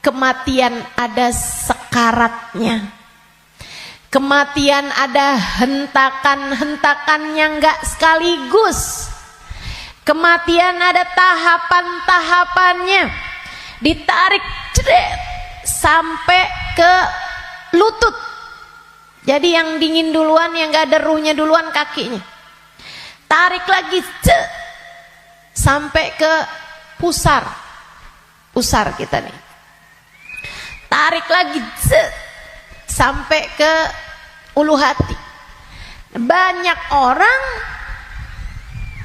kematian ada sekaratnya. Kematian ada hentakan-hentakannya, enggak sekaligus. Kematian ada tahapan-tahapannya. Ditarik jret, sampai ke lutut. Jadi yang dingin duluan, yang enggak ada ruhnya duluan kakinya. Tarik lagi jret, sampai ke pusar. Pusar kita nih. Tarik lagi jret, sampai ke ulu hati. Banyak orang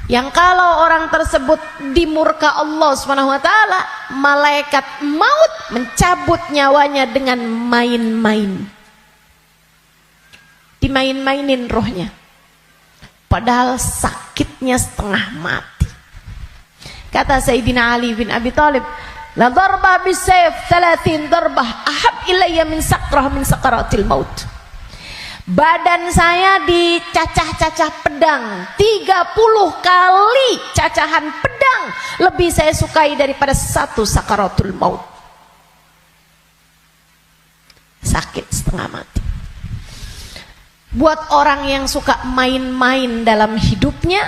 yang kalau orang tersebut dimurka Allah Subhanahu wa taala, malaikat maut mencabut nyawanya dengan main-main. Dimain-mainin rohnya. Padahal sakitnya setengah mati. Kata Sayyidina Ali bin Abi Thalib, la darba bisayf 30 darbah ahab ilayya min sakrah min sakaratil maut. Badan saya dicacah-cacah pedang 30 kali cacahan pedang lebih saya sukai daripada satu sakaratul maut. Sakit setengah mati. Buat orang yang suka main-main dalam hidupnya,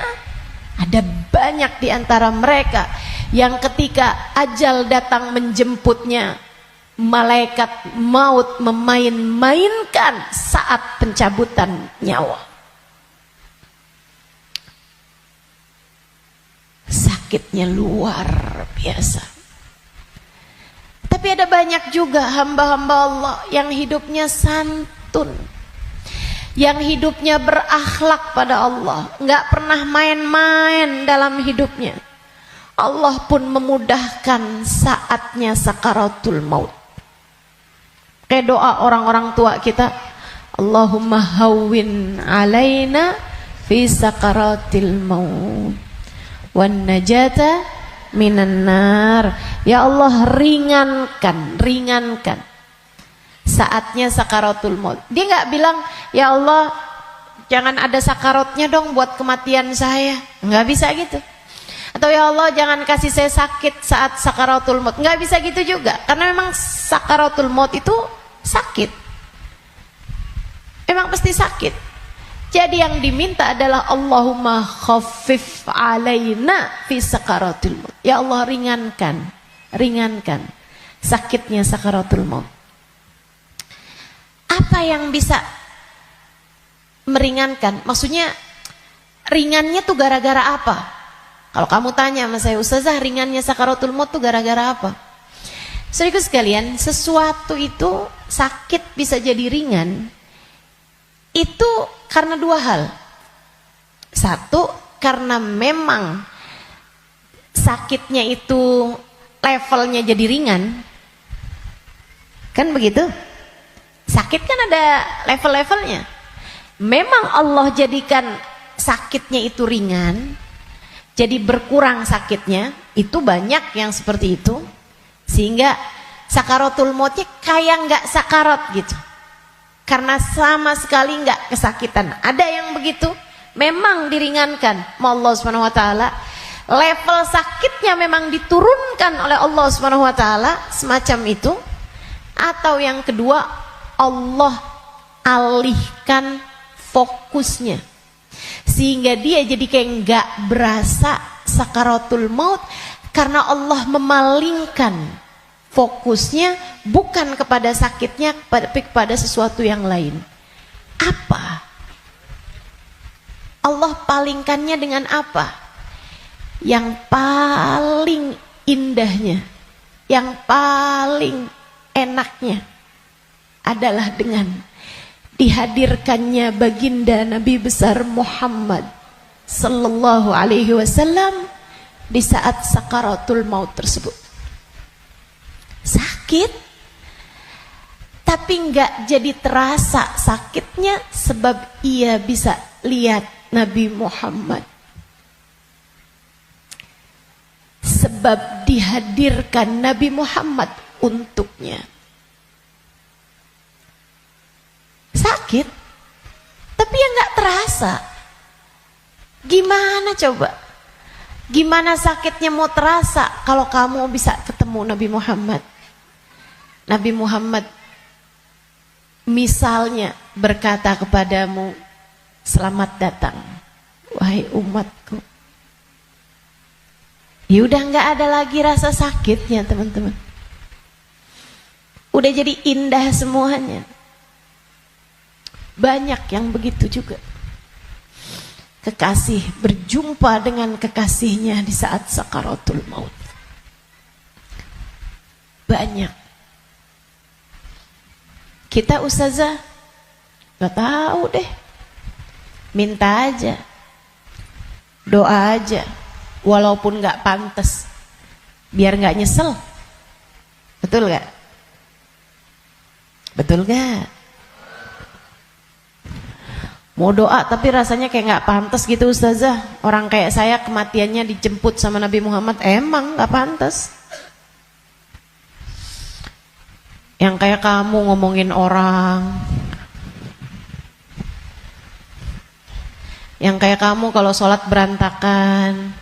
ada banyak di antara mereka yang ketika ajal datang menjemputnya, malaikat maut memain-mainkan saat pencabutan nyawa. Sakitnya luar biasa. Tapi ada banyak juga hamba-hamba Allah yang hidupnya santun, yang hidupnya berakhlak pada Allah, nggak pernah main-main dalam hidupnya, Allah pun memudahkan saatnya sakaratul maut. Kayak doa orang-orang tua kita, Allahumma hawwin alaina fi sakaratil maut wan najata minan nar. Ya Allah, ringankan saatnya sakaratul maut. Dia nggak bilang, ya Allah jangan ada sakaratnya dong buat kematian saya, nggak bisa gitu. Atau ya Allah jangan kasih saya sakit saat sakaratul maut, nggak bisa gitu juga. Karena memang sakaratul maut itu sakit, memang pasti sakit. Jadi yang diminta adalah Allahumma khaffif alaina fi sakaratul maut. Ya Allah, ringankan sakitnya sakaratul maut. Apa yang bisa meringankan? Maksudnya ringannya tuh gara-gara apa? Kalau kamu tanya sama saya, Ustazah, ringannya sakaratul maut tuh gara-gara apa? Saudaraku sekalian, sesuatu itu sakit bisa jadi ringan itu karena dua hal. Satu, karena memang sakitnya itu levelnya jadi ringan. Kan begitu? Sakit kan ada level-levelnya. Memang Allah jadikan sakitnya itu ringan, jadi berkurang sakitnya. Itu banyak yang seperti itu, sehingga sakaratul mautnya kayak nggak sakarat gitu, karena sama sekali nggak kesakitan. Ada yang begitu, memang diringankan sama Allah Subhanahu wa taala. Level sakitnya memang diturunkan oleh Allah Subhanahu wa taala, semacam itu. Atau yang kedua, Allah alihkan fokusnya sehingga dia jadi kayak nggak berasa sakaratul maut, karena Allah memalingkan fokusnya bukan kepada sakitnya, tapi kepada sesuatu yang lain. Apa? Allah palingkannya dengan apa? Yang paling indahnya, yang paling enaknya adalah dengan dihadirkannya baginda Nabi besar Muhammad sallallahu alaihi wasallam di saat sakaratul maut tersebut. Sakit, tapi nggak jadi terasa sakitnya sebab ia bisa lihat Nabi Muhammad. Sebab dihadirkan Nabi Muhammad untuknya. Sakit, tapi ya nggak terasa. Gimana coba? Gimana sakitnya mau terasa kalau kamu bisa ketemu Nabi Muhammad? Nabi Muhammad misalnya berkata kepadamu, selamat datang wahai umatku. Ya udah nggak ada lagi rasa sakitnya, teman-teman. Udah jadi indah semuanya. Banyak yang begitu juga. Kekasih berjumpa dengan kekasihnya di saat sakaratul maut. Banyak. Kita ustazah gak tahu deh, minta aja, doa aja, walaupun gak pantas, biar gak nyesel. Betul gak? Betul gak? Mau doa tapi rasanya kayak gak pantas gitu ustazah. Orang kayak saya kematiannya dijemput sama Nabi Muhammad, emang gak pantas. Yang kayak kamu ngomongin orang, yang kayak kamu kalau sholat berantakan,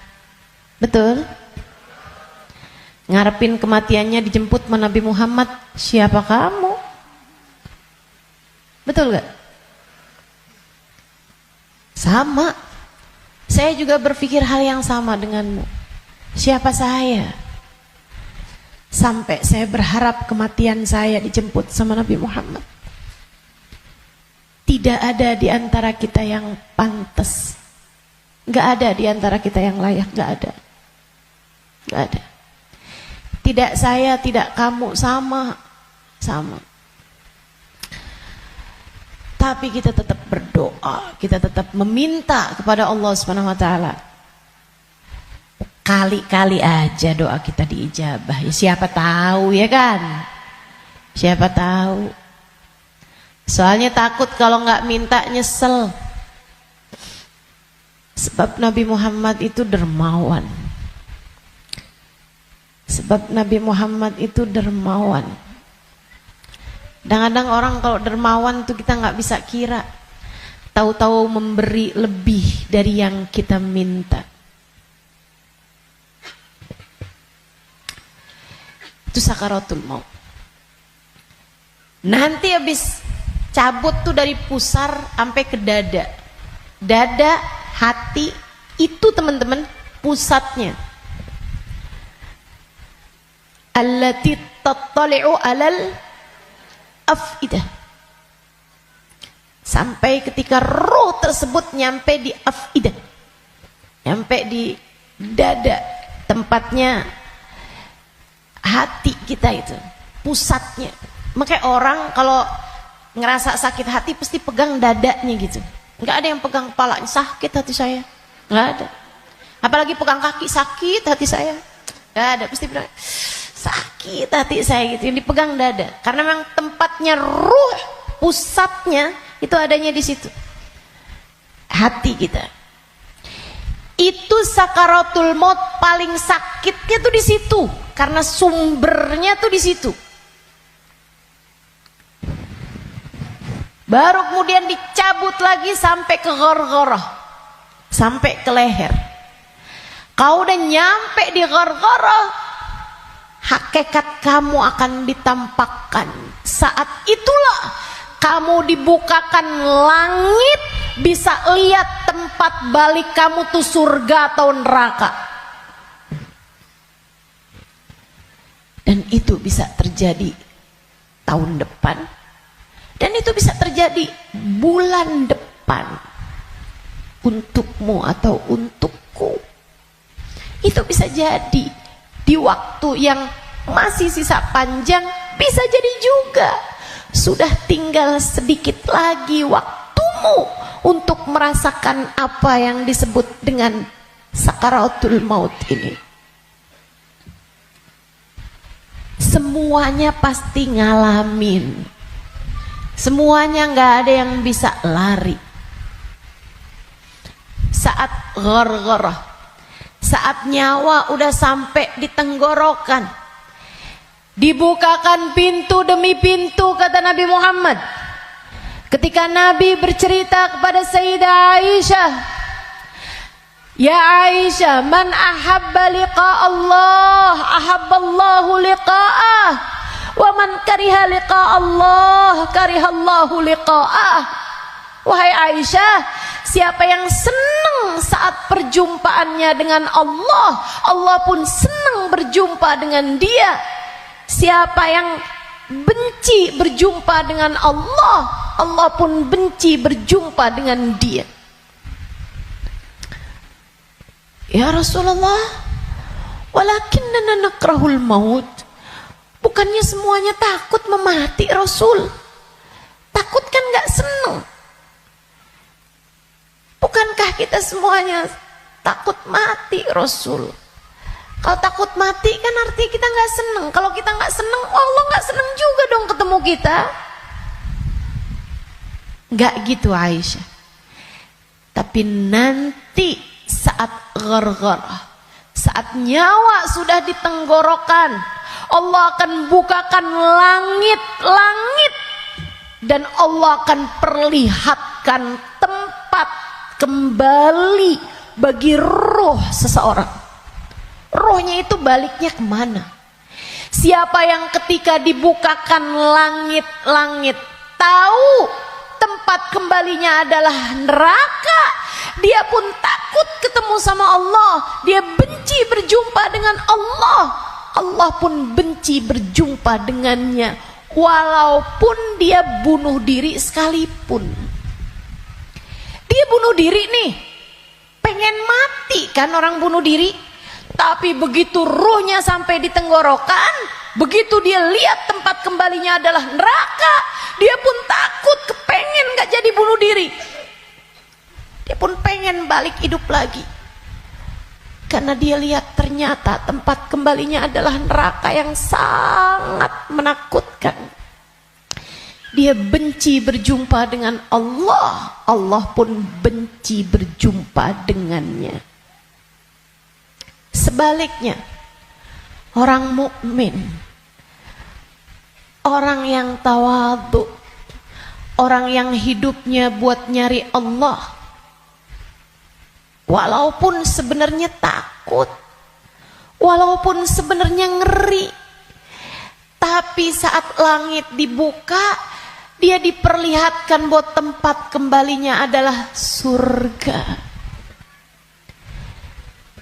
betul? Ngarepin kematiannya dijemput sama Nabi Muhammad, siapa kamu? Betul gak? Sama. Saya juga berpikir hal yang sama denganmu. Siapa saya? Sampai saya berharap kematian saya dijemput sama Nabi Muhammad. Tidak ada di antara kita yang pantas. Gak ada di antara kita yang layak, gak ada. Gak ada. Tidak saya, tidak kamu, sama. Tetapi kita tetap berdoa, kita tetap meminta kepada Allah Subhanahu wa taala. Kali-kali aja doa kita diijabah. Ya, siapa tahu ya kan? Siapa tahu. Soalnya takut kalau nggak minta nyesel. Sebab Nabi Muhammad itu dermawan. Sebab Nabi Muhammad itu dermawan. Kadang-kadang orang kalau dermawan tuh kita nggak bisa kira. Tahu-tahu memberi lebih dari yang kita minta. Itu sakaratul maut. Nanti habis cabut tuh dari pusar sampai ke dada. Dada, hati, itu teman-teman pusatnya. Allati tattali'u alal afidah. Sampai ketika roh tersebut nyampe di afidah, nyampe di dada, tempatnya hati kita itu, pusatnya. Makanya orang kalau ngerasa sakit hati pasti pegang dadanya gitu. Nggak ada yang pegang kepalanya, sakit hati saya, nggak ada. Apalagi pegang kaki, sakit hati saya, nggak ada. Pasti bilang sakit hati saya gitu, yang dipegang dada. Karena memang tempatnya ruh, pusatnya itu adanya di situ, hati kita. Itu sakaratul maut paling sakitnya tuh di situ, karena sumbernya tuh di situ. Baru kemudian dicabut lagi sampai ke ghargharah, sampai ke leher. Kau udah nyampe di ghargharah, hakikat kamu akan ditampakkan. Saat itulah kamu dibukakan langit, bisa lihat tempat balik kamu tuh surga atau neraka. Dan itu bisa terjadi tahun depan, dan itu bisa terjadi bulan depan, untukmu atau untukku. Itu bisa jadi di waktu yang masih sisa panjang, bisa jadi juga sudah tinggal sedikit lagi waktumu untuk merasakan apa yang disebut dengan sakaratul maut ini. Semuanya pasti ngalamin. Semuanya nggak ada yang bisa lari. Saat ghargharah, saat nyawa udah sampai di tenggorokan, dibukakan pintu demi pintu, kata Nabi Muhammad. Ketika Nabi bercerita kepada Sayyidah Aisyah, ya Aisyah, man ahabba liqa Allah, ahabballahu liqa'ah, wa man kariha liqa Allah, karihallahu liqa'ah. Wahai Aisyah, siapa yang senang saat perjumpaannya dengan Allah, Allah pun senang berjumpa dengan dia. Siapa yang benci berjumpa dengan Allah, Allah pun benci berjumpa dengan dia. Ya Rasulullah, walakinnana nakrahul maut. Bukannya semuanya takut memati, Rasul. Takut kan gak senang. Bukankah kita semuanya takut mati, Rasul? Kalau takut mati kan artinya kita gak senang. Kalau kita gak senang, Allah gak senang juga dong ketemu kita. Gak gitu Aisyah. Tapi nanti saat ghargharah, saat nyawa sudah di tenggorokan, Allah akan bukakan langit-langit, dan Allah akan perlihatkan tempat kembali bagi roh seseorang. Rohnya itu baliknya kemana? Siapa yang ketika dibukakan langit-langit tahu tempat kembalinya adalah neraka, dia pun takut ketemu sama Allah, dia benci berjumpa dengan Allah, Allah pun benci berjumpa dengannya, walaupun dia bunuh diri sekalipun. Dia bunuh diri nih, pengen mati kan orang bunuh diri, Tapi begitu ruhnya sampai di tenggorokan, begitu dia lihat tempat kembalinya adalah neraka, dia pun takut, kepengen gak jadi bunuh diri. Dia pun pengen balik hidup lagi. Karena dia lihat ternyata tempat kembalinya adalah neraka yang sangat menakutkan. Dia benci berjumpa dengan Allah, Allah pun benci berjumpa dengannya. Sebaliknya, orang mukmin, orang yang tawadhu, orang yang hidupnya buat nyari Allah, walaupun sebenarnya takut, walaupun sebenarnya ngeri, tapi saat langit dibuka, dia diperlihatkan bahwa tempat kembalinya adalah surga.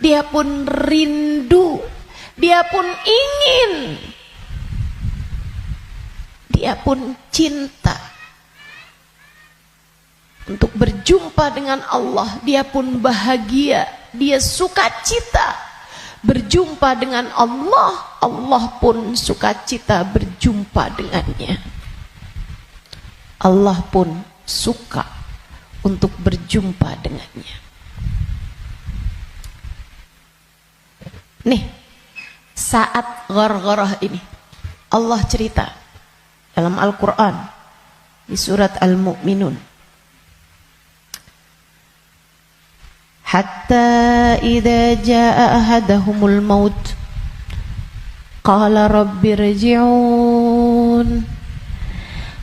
Dia pun rindu, dia pun ingin, dia pun cinta untuk berjumpa dengan Allah. Dia pun bahagia, dia sukacita berjumpa dengan Allah, Allah pun sukacita berjumpa dengannya. Allah pun suka untuk berjumpa dengannya. Nih, saat ghargharah ini Allah cerita dalam Al-Quran di surat Al-Mu'minun, hatta idza jaa ahadahumul maut qala rabbirji'un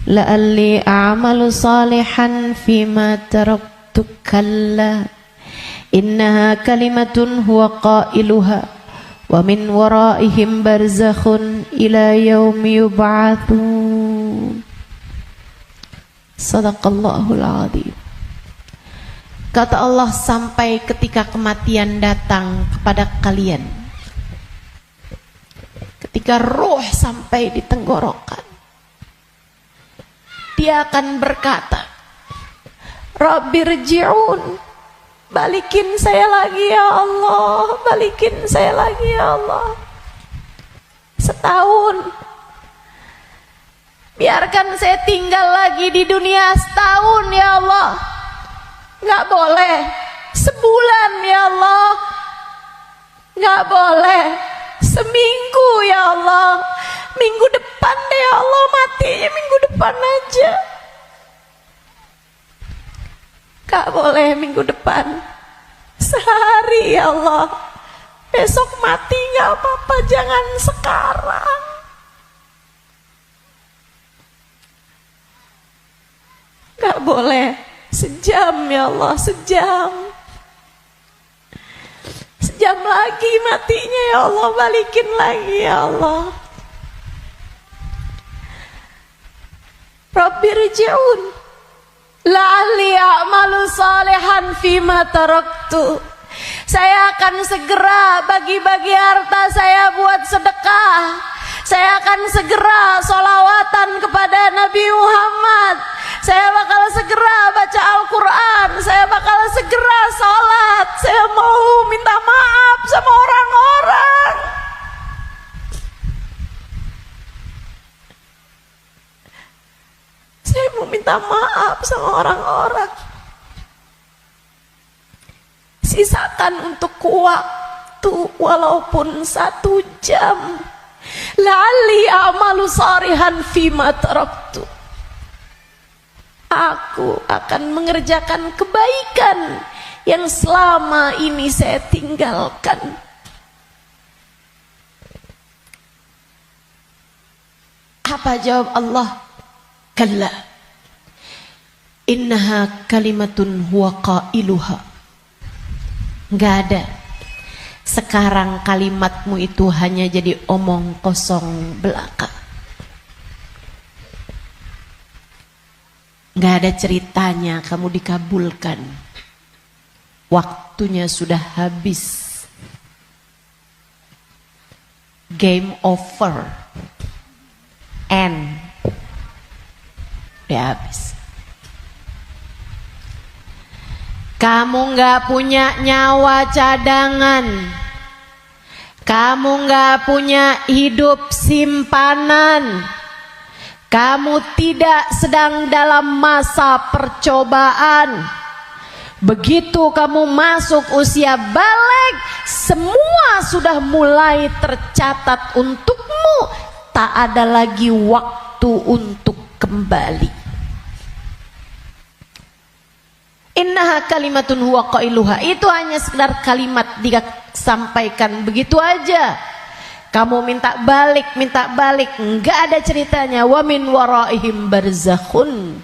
la'alli a'malu salihan fima taraktu kalla innaha kalimatun huwa qailuha wa min waraihim barzakhun ila yaumi yub'atsun. Sadaqallahul azim. Kata Allah, sampai ketika kematian datang kepada kalian, ketika ruh sampai di tenggorokan, dia akan berkata, Rabbirji'un, balikin saya lagi ya Allah, balikin saya lagi ya Allah. Setahun, biarkan saya tinggal lagi di dunia setahun ya Allah. Nggak boleh sebulan ya Allah, nggak boleh seminggu ya Allah. Minggu depan deh ya Allah, matinya minggu depan aja. Gak boleh minggu depan, sehari ya Allah. Besok mati gak apa-apa, jangan sekarang. Gak boleh sejam ya Allah, sejam. Sejam lagi matinya ya Allah, balikin lagi ya Allah. Rabbirji'un la'alli a'malu salihan fima taraktu. Saya akan segera bagi-bagi harta saya buat sedekah. Saya akan segera sholawatan kepada Nabi Muhammad. Saya bakal segera baca Al-Quran. Saya bakal segera sholat. Saya mau minta maaf sama orang-orang. Saya mau minta maaf sama orang-orang. Sisakan untuk waktu walaupun 1 jam. La'alli a'malu salihan fima taraktu. Aku akan mengerjakan kebaikan yang selama ini saya tinggalkan. Apa jawab Allah? Kalla innaha kalimatun huwa qailuha. Enggak ada. Sekarang kalimatmu itu hanya jadi omong kosong belaka. Enggak ada ceritanya kamu dikabulkan. Waktunya sudah habis. Game over. End. Udah habis. Kamu nggak punya nyawa cadangan. Kamu nggak punya hidup simpanan. Kamu tidak sedang dalam masa percobaan. Begitu kamu masuk usia balik, semua sudah mulai tercatat untukmu. Tak ada lagi waktu untuk kembali. Innaha kalimatun huwa qailuha. Itu hanya sekedar kalimat disampaikan begitu aja. Kamu minta balik, enggak ada ceritanya. Wa min waraihim barzakhun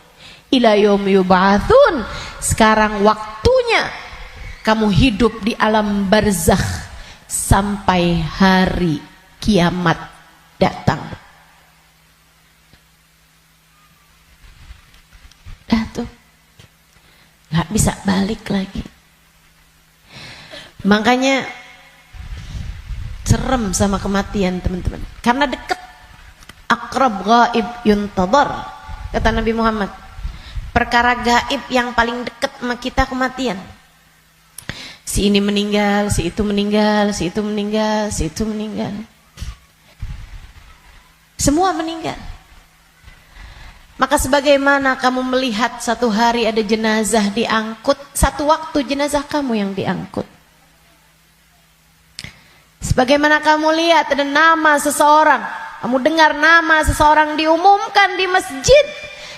ila yaumi yub'atsun. Sekarang waktunya kamu hidup di alam barzakh sampai hari kiamat datang. Dah tuh, nggak bisa balik lagi. Makanya serem sama kematian, teman-teman, karena dekat. Aqrab ghaib yuntadhar, kata Nabi Muhammad. Perkara gaib yang paling dekat sama kita kematian. Si ini meninggal, si itu meninggal, si itu meninggal, si itu meninggal. Semua meninggal. Maka sebagaimana kamu melihat satu hari ada jenazah diangkut, satu waktu jenazah kamu yang diangkut. Sebagaimana kamu lihat ada nama seseorang, kamu dengar nama seseorang diumumkan di masjid,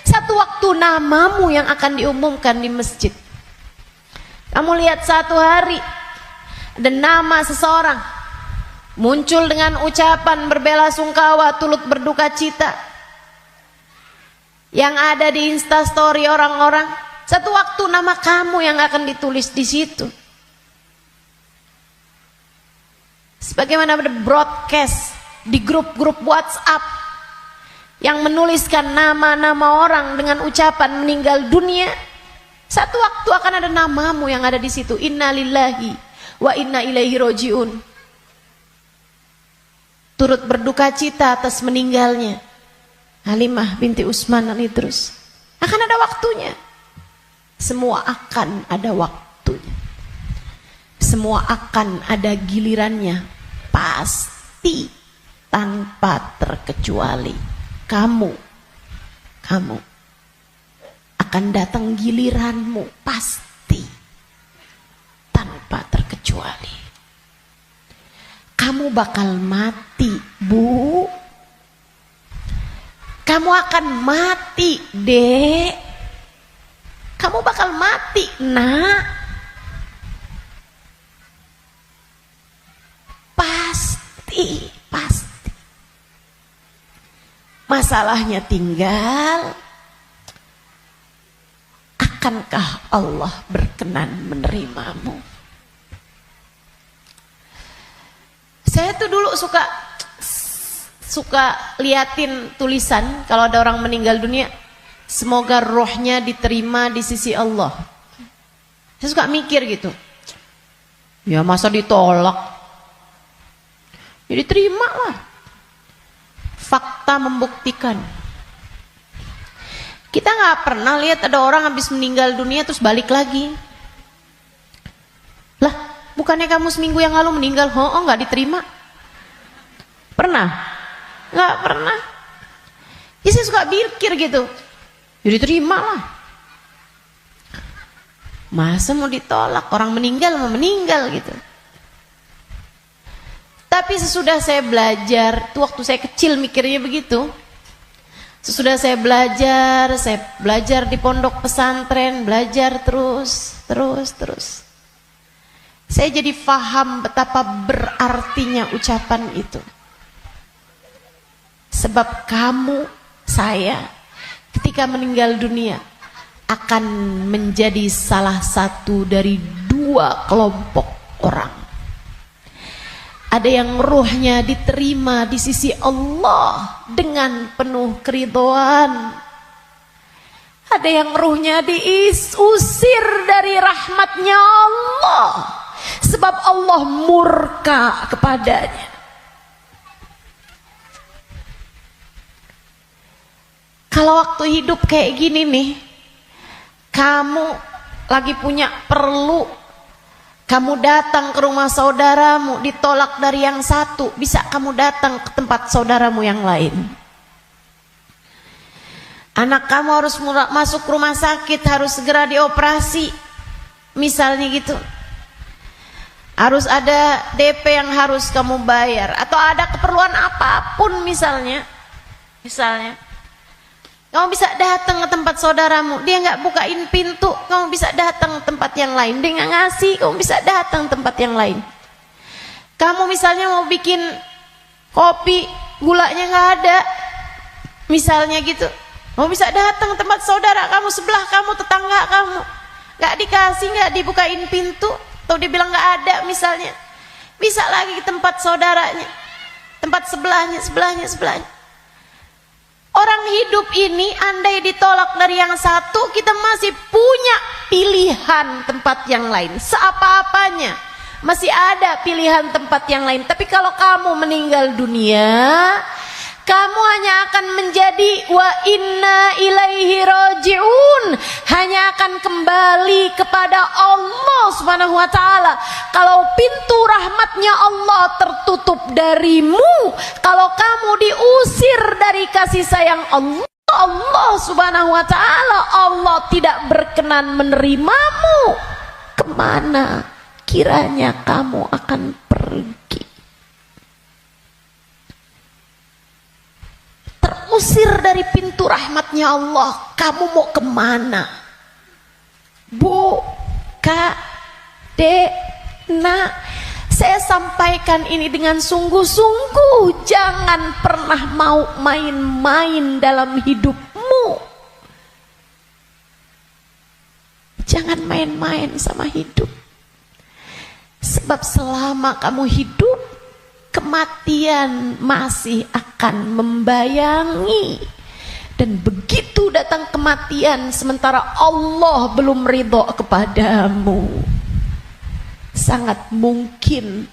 satu waktu namamu yang akan diumumkan di masjid. Kamu lihat satu hari ada nama seseorang muncul dengan ucapan berbela-sungkawa, turut berduka cita, yang ada di Instastory orang-orang, satu waktu nama kamu yang akan ditulis di situ. Sebagaimana ada broadcast di grup-grup WhatsApp yang menuliskan nama-nama orang dengan ucapan meninggal dunia, satu waktu akan ada namamu yang ada di situ. Inna lillahi wa inna ilaihi rojiun. Turut berduka cita atas meninggalnya Halimah binti Utsman al-Idrus. Akan ada waktunya. Semua akan ada waktunya. Semua akan ada gilirannya. Pasti tanpa terkecuali. Kamu akan datang giliranmu, pasti tanpa terkecuali. Kamu bakal mati, Bu. Kamu akan mati, Dek. Kamu bakal mati, Nak. Pasti. Masalahnya tinggal, akankah Allah berkenan menerimamu? Saya tuh dulu suka liatin tulisan kalau ada orang meninggal dunia, semoga rohnya diterima di sisi Allah. Saya suka mikir gitu, ya masa ditolak, ya diterima lah. Fakta membuktikan. Kita nggak pernah lihat ada orang habis meninggal dunia terus balik lagi. Lah, bukannya kamu seminggu yang lalu meninggal? Oh, nggak diterima. Pernah? Nggak pernah. Ya saya suka pikir gitu. Ya diterima lah. Masa mau ditolak? Orang meninggal mau meninggal gitu. Tapi sesudah saya belajar, tuh waktu saya kecil mikirnya begitu. Sesudah saya belajar di pondok pesantren, belajar terus. Saya jadi paham betapa berartinya ucapan itu. Sebab kamu, saya, ketika meninggal dunia akan menjadi salah satu dari dua kelompok orang. Ada yang ruhnya diterima di sisi Allah dengan penuh keridhaan. Ada yang ruhnya diusir dari rahmatnya Allah, sebab Allah murka kepadanya. Kalau waktu hidup kayak gini nih, kamu lagi punya perlu Kamu datang ke rumah saudaramu, ditolak dari yang satu, bisa kamu datang ke tempat saudaramu yang lain. Anak kamu harus masuk rumah sakit, harus segera dioperasi, misalnya gitu. Harus ada DP yang harus kamu bayar, atau ada keperluan apapun misalnya. Kamu bisa datang ke tempat saudaramu, dia nggak bukain pintu, kamu bisa datang ke tempat yang lain. Dia nggak ngasih, kamu bisa datang ke tempat yang lain. Kamu misalnya mau bikin kopi, gulanya nggak ada, misalnya gitu. Kamu bisa datang ke tempat saudara kamu, sebelah kamu, tetangga kamu. Nggak dikasih, nggak dibukain pintu, atau dia bilang nggak ada misalnya. Bisa lagi ke tempat saudaranya, tempat sebelahnya. Orang hidup ini andai ditolak dari yang satu, kita masih punya pilihan tempat yang lain. Seapa-apanya masih ada pilihan tempat yang lain. Tapi kalau kamu meninggal dunia, kamu hanya akan menjadi wa inna ilaihi raji'un, hanya akan kembali kepada Allah Subhanahu wa taala. Kalau pintu rahmatnya Allah tertutup darimu, kalau kamu diusir dari kasih sayang Allah Subhanahu wa taala, Allah tidak berkenan menerimamu, kemana kiranya kamu akan pergi? Terusir dari pintu rahmatnya Allah, kamu mau kemana? Bu, Kak, Dek, Nak, saya sampaikan ini dengan sungguh-sungguh. Jangan pernah mau main-main dalam hidupmu. Jangan main-main sama hidup. Sebab selama kamu hidup, kematian masih akan membayangi. Dan begitu datang kematian sementara Allah belum ridho kepadamu, sangat mungkin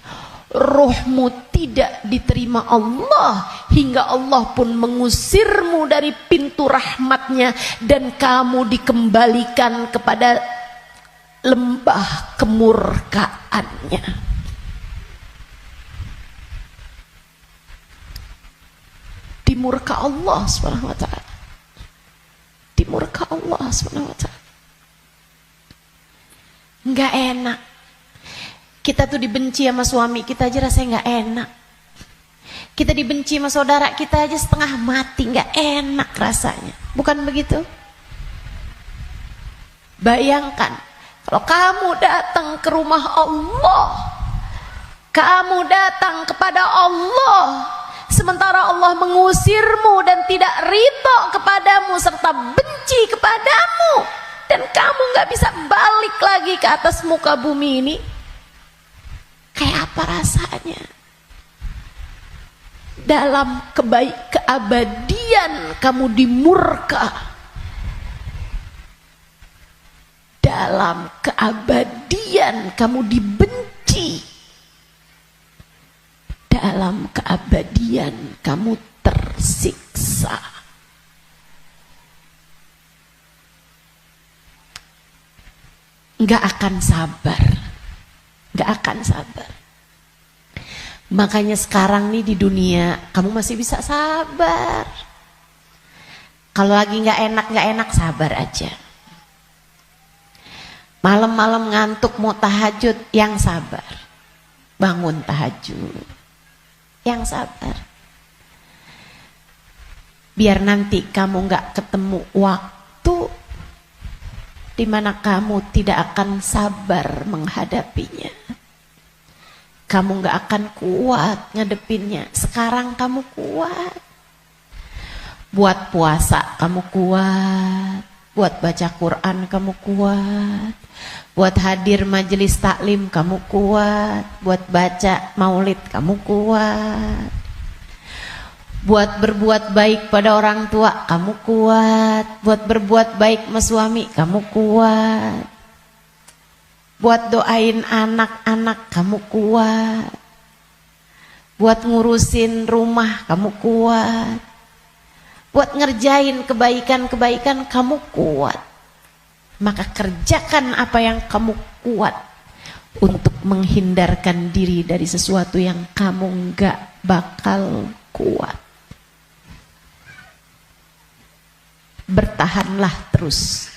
rohmu tidak diterima Allah, hingga Allah pun mengusirmu dari pintu rahmatnya, dan kamu dikembalikan kepada lembah kemurkaannya. Dimurka Allah Subhanahu wa taala. Dimurka Allah Subhanahu wa taala. Enggak enak. Kita tuh dibenci sama suami kita aja rasanya enggak enak. Kita dibenci sama saudara kita aja setengah mati, enggak enak rasanya. Bukan begitu? Bayangkan kalau kamu datang ke rumah Allah, kamu datang kepada Allah, sementara Allah mengusirmu dan tidak ridho kepadamu serta benci kepadamu, dan kamu gak bisa balik lagi ke atas muka bumi ini, kayak apa rasanya? Dalam keabadian kamu dimurka, dalam keabadian kamu dibenci, dalam keabadian kamu tersiksa. Nggak akan sabar, nggak akan sabar. Makanya sekarang nih di dunia kamu masih bisa sabar. Kalau lagi nggak enak sabar aja. Malam-malam ngantuk mau tahajud, yang sabar. Bangun tahajud, yang sabar. Biar nanti kamu nggak ketemu waktu di mana kamu tidak akan sabar menghadapinya. Kamu nggak akan kuat ngadepinnya. Sekarang kamu kuat. Buat puasa kamu kuat. Buat baca Quran kamu kuat. Buat hadir majelis taklim kamu kuat. Buat baca maulid kamu kuat. Buat berbuat baik pada orang tua kamu kuat. Buat berbuat baik sama suami kamu kuat. Buat doain anak-anak kamu kuat. Buat ngurusin rumah kamu kuat. Buat ngerjain kebaikan-kebaikan kamu kuat. Maka kerjakan apa yang kamu kuat. untuk menghindarkan diri dari sesuatu yang kamu nggak bakal kuat. Bertahanlah terus.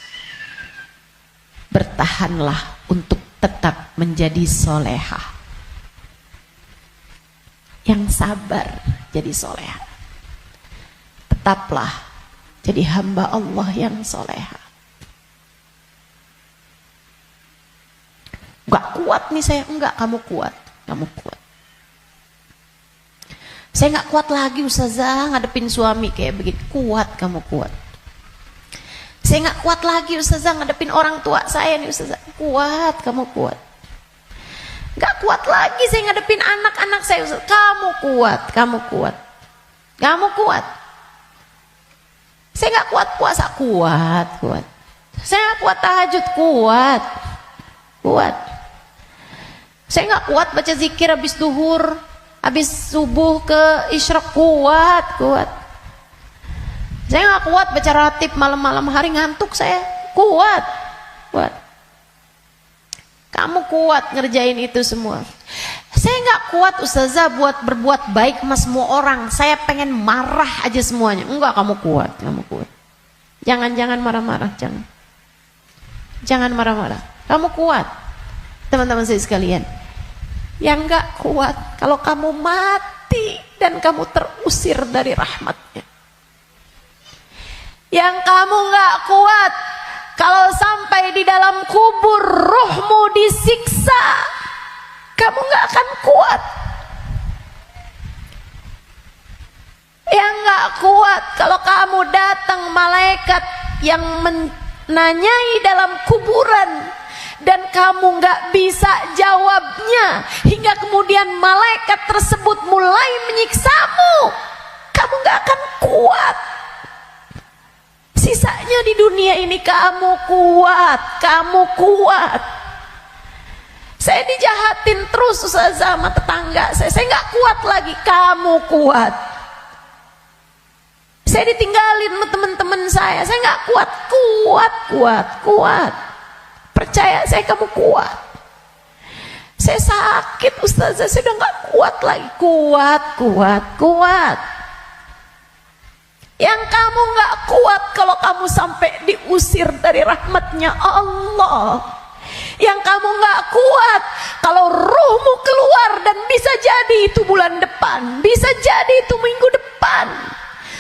Bertahanlah untuk tetap menjadi solehah. Yang sabar jadi solehah. Tetaplah jadi hamba Allah yang solehah. Enggak kuat nih saya, enggak, kamu kuat, kamu kuat. Saya enggak kuat lagi Ustazah ngadepin suami kayak begitu. Kuat, kamu kuat. Saya enggak kuat lagi Ustazah ngadepin orang tua saya nih Ustazah. Kuat, kamu kuat. Enggak kuat lagi saya ngadepin anak-anak saya Ustazah. Kamu kuat, kamu kuat. Kamu kuat. Saya enggak kuat puasa, kuat, kuat. Saya enggak kuat tahajud, kuat. Kuat. Saya nggak kuat baca zikir habis duhur, habis subuh ke isyraq, kuat, kuat. Saya nggak kuat baca ratib malam-malam hari, ngantuk saya, kuat, kuat. Kamu kuat ngerjain itu semua. Saya nggak kuat Ustazah buat berbuat baik sama semua orang. Saya pengen marah aja semuanya. Enggak, kamu kuat, kamu kuat. Jangan marah-marah, jangan. Jangan marah-marah. Kamu kuat. Teman-teman saya sekalian, yang gak kuat kalau kamu mati dan kamu terusir dari rahmatnya. Yang kamu gak kuat kalau sampai di dalam kubur ruhmu disiksa, kamu gak akan kuat. Yang gak kuat kalau kamu datang malaikat yang menanyai dalam kuburan dan kamu nggak bisa jawabnya, hingga kemudian malaikat tersebut mulai menyiksamu, kamu nggak akan kuat. Sisanya di dunia ini kamu kuat, kamu kuat. Saya dijahatin terus sama tetangga saya nggak kuat lagi, kamu kuat. Saya ditinggalin sama teman-teman saya nggak kuat, kuat, kuat, kuat. Percaya saya, kamu kuat. Saya sakit Ustazah, saya udah gak kuat lagi. Kuat, kuat, kuat. Yang kamu gak kuat kalau kamu sampai diusir dari rahmatnya Allah. Yang kamu gak kuat kalau ruhmu keluar, dan bisa jadi itu bulan depan, bisa jadi itu minggu depan.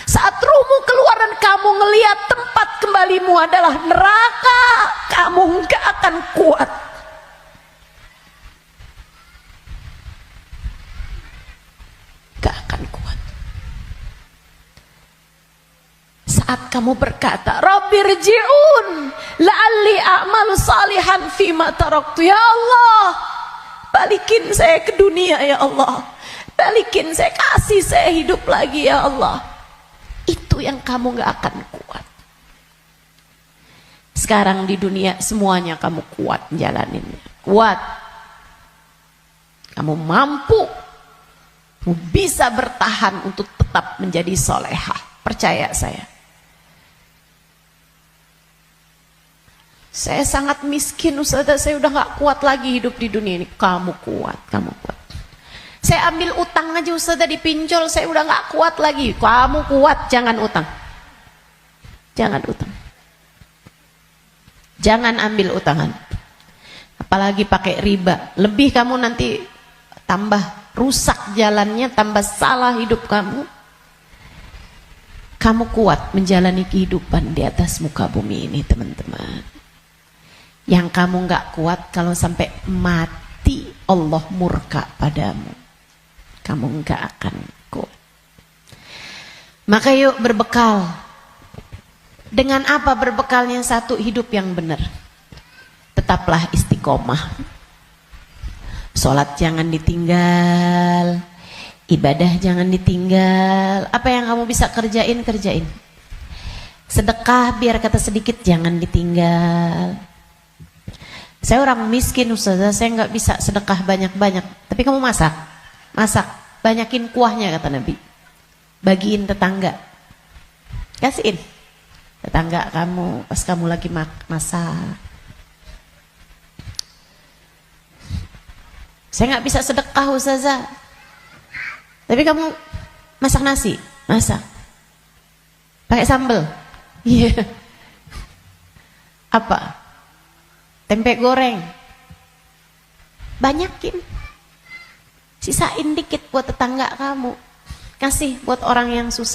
Saat ruhmu keluar dan kamu ngelihat tempat kembalimu adalah neraka, kamu gak akan kuat. Gak akan kuat. Saat kamu berkata, Rabbirji'un la'alli a'malu salihan fima taraktu. Ya Allah, balikin saya ke dunia ya Allah. Balikin saya, kasih saya hidup lagi ya Allah. Itu yang kamu gak akan kuat. Sekarang di dunia semuanya kamu kuat menjalaninnya. Kuat. Kamu mampu. Kamu bisa bertahan untuk tetap menjadi solehah. Percaya saya. Saya sangat miskin Ustazah, saya udah gak kuat lagi hidup di dunia ini. Kamu kuat, kamu kuat. Saya ambil utang aja Ustazah, dipinjol, saya udah gak kuat lagi. Kamu kuat, jangan utang. Jangan utang. Jangan ambil utangan. Apalagi pakai riba. Lebih kamu nanti tambah rusak jalannya, tambah salah hidup kamu. Kamu kuat menjalani kehidupan di atas muka bumi ini teman-teman. Yang kamu gak kuat kalau sampai mati Allah murka padamu. Kamu enggak akan kuat. Maka yuk berbekal. Dengan apa berbekalnya? Satu, hidup yang benar. Tetaplah istiqomah. Sholat jangan ditinggal. Ibadah jangan ditinggal. Apa yang kamu bisa kerjain, kerjain. Sedekah biar kata sedikit jangan ditinggal. Saya orang miskin Ustazah, saya nggak bisa sedekah banyak-banyak. Tapi kamu masak. Masak, banyakin kuahnya kata Nabi. Bagiin tetangga. Kasihin tetangga kamu pas kamu lagi masak. Saya nggak bisa sedekah Ustazah. Tapi kamu masak nasi, masak. Pakai sambal. Iya. Apa? Tempe goreng. Banyakin. Sisain dikit buat tetangga kamu. Kasih buat orang yang susah.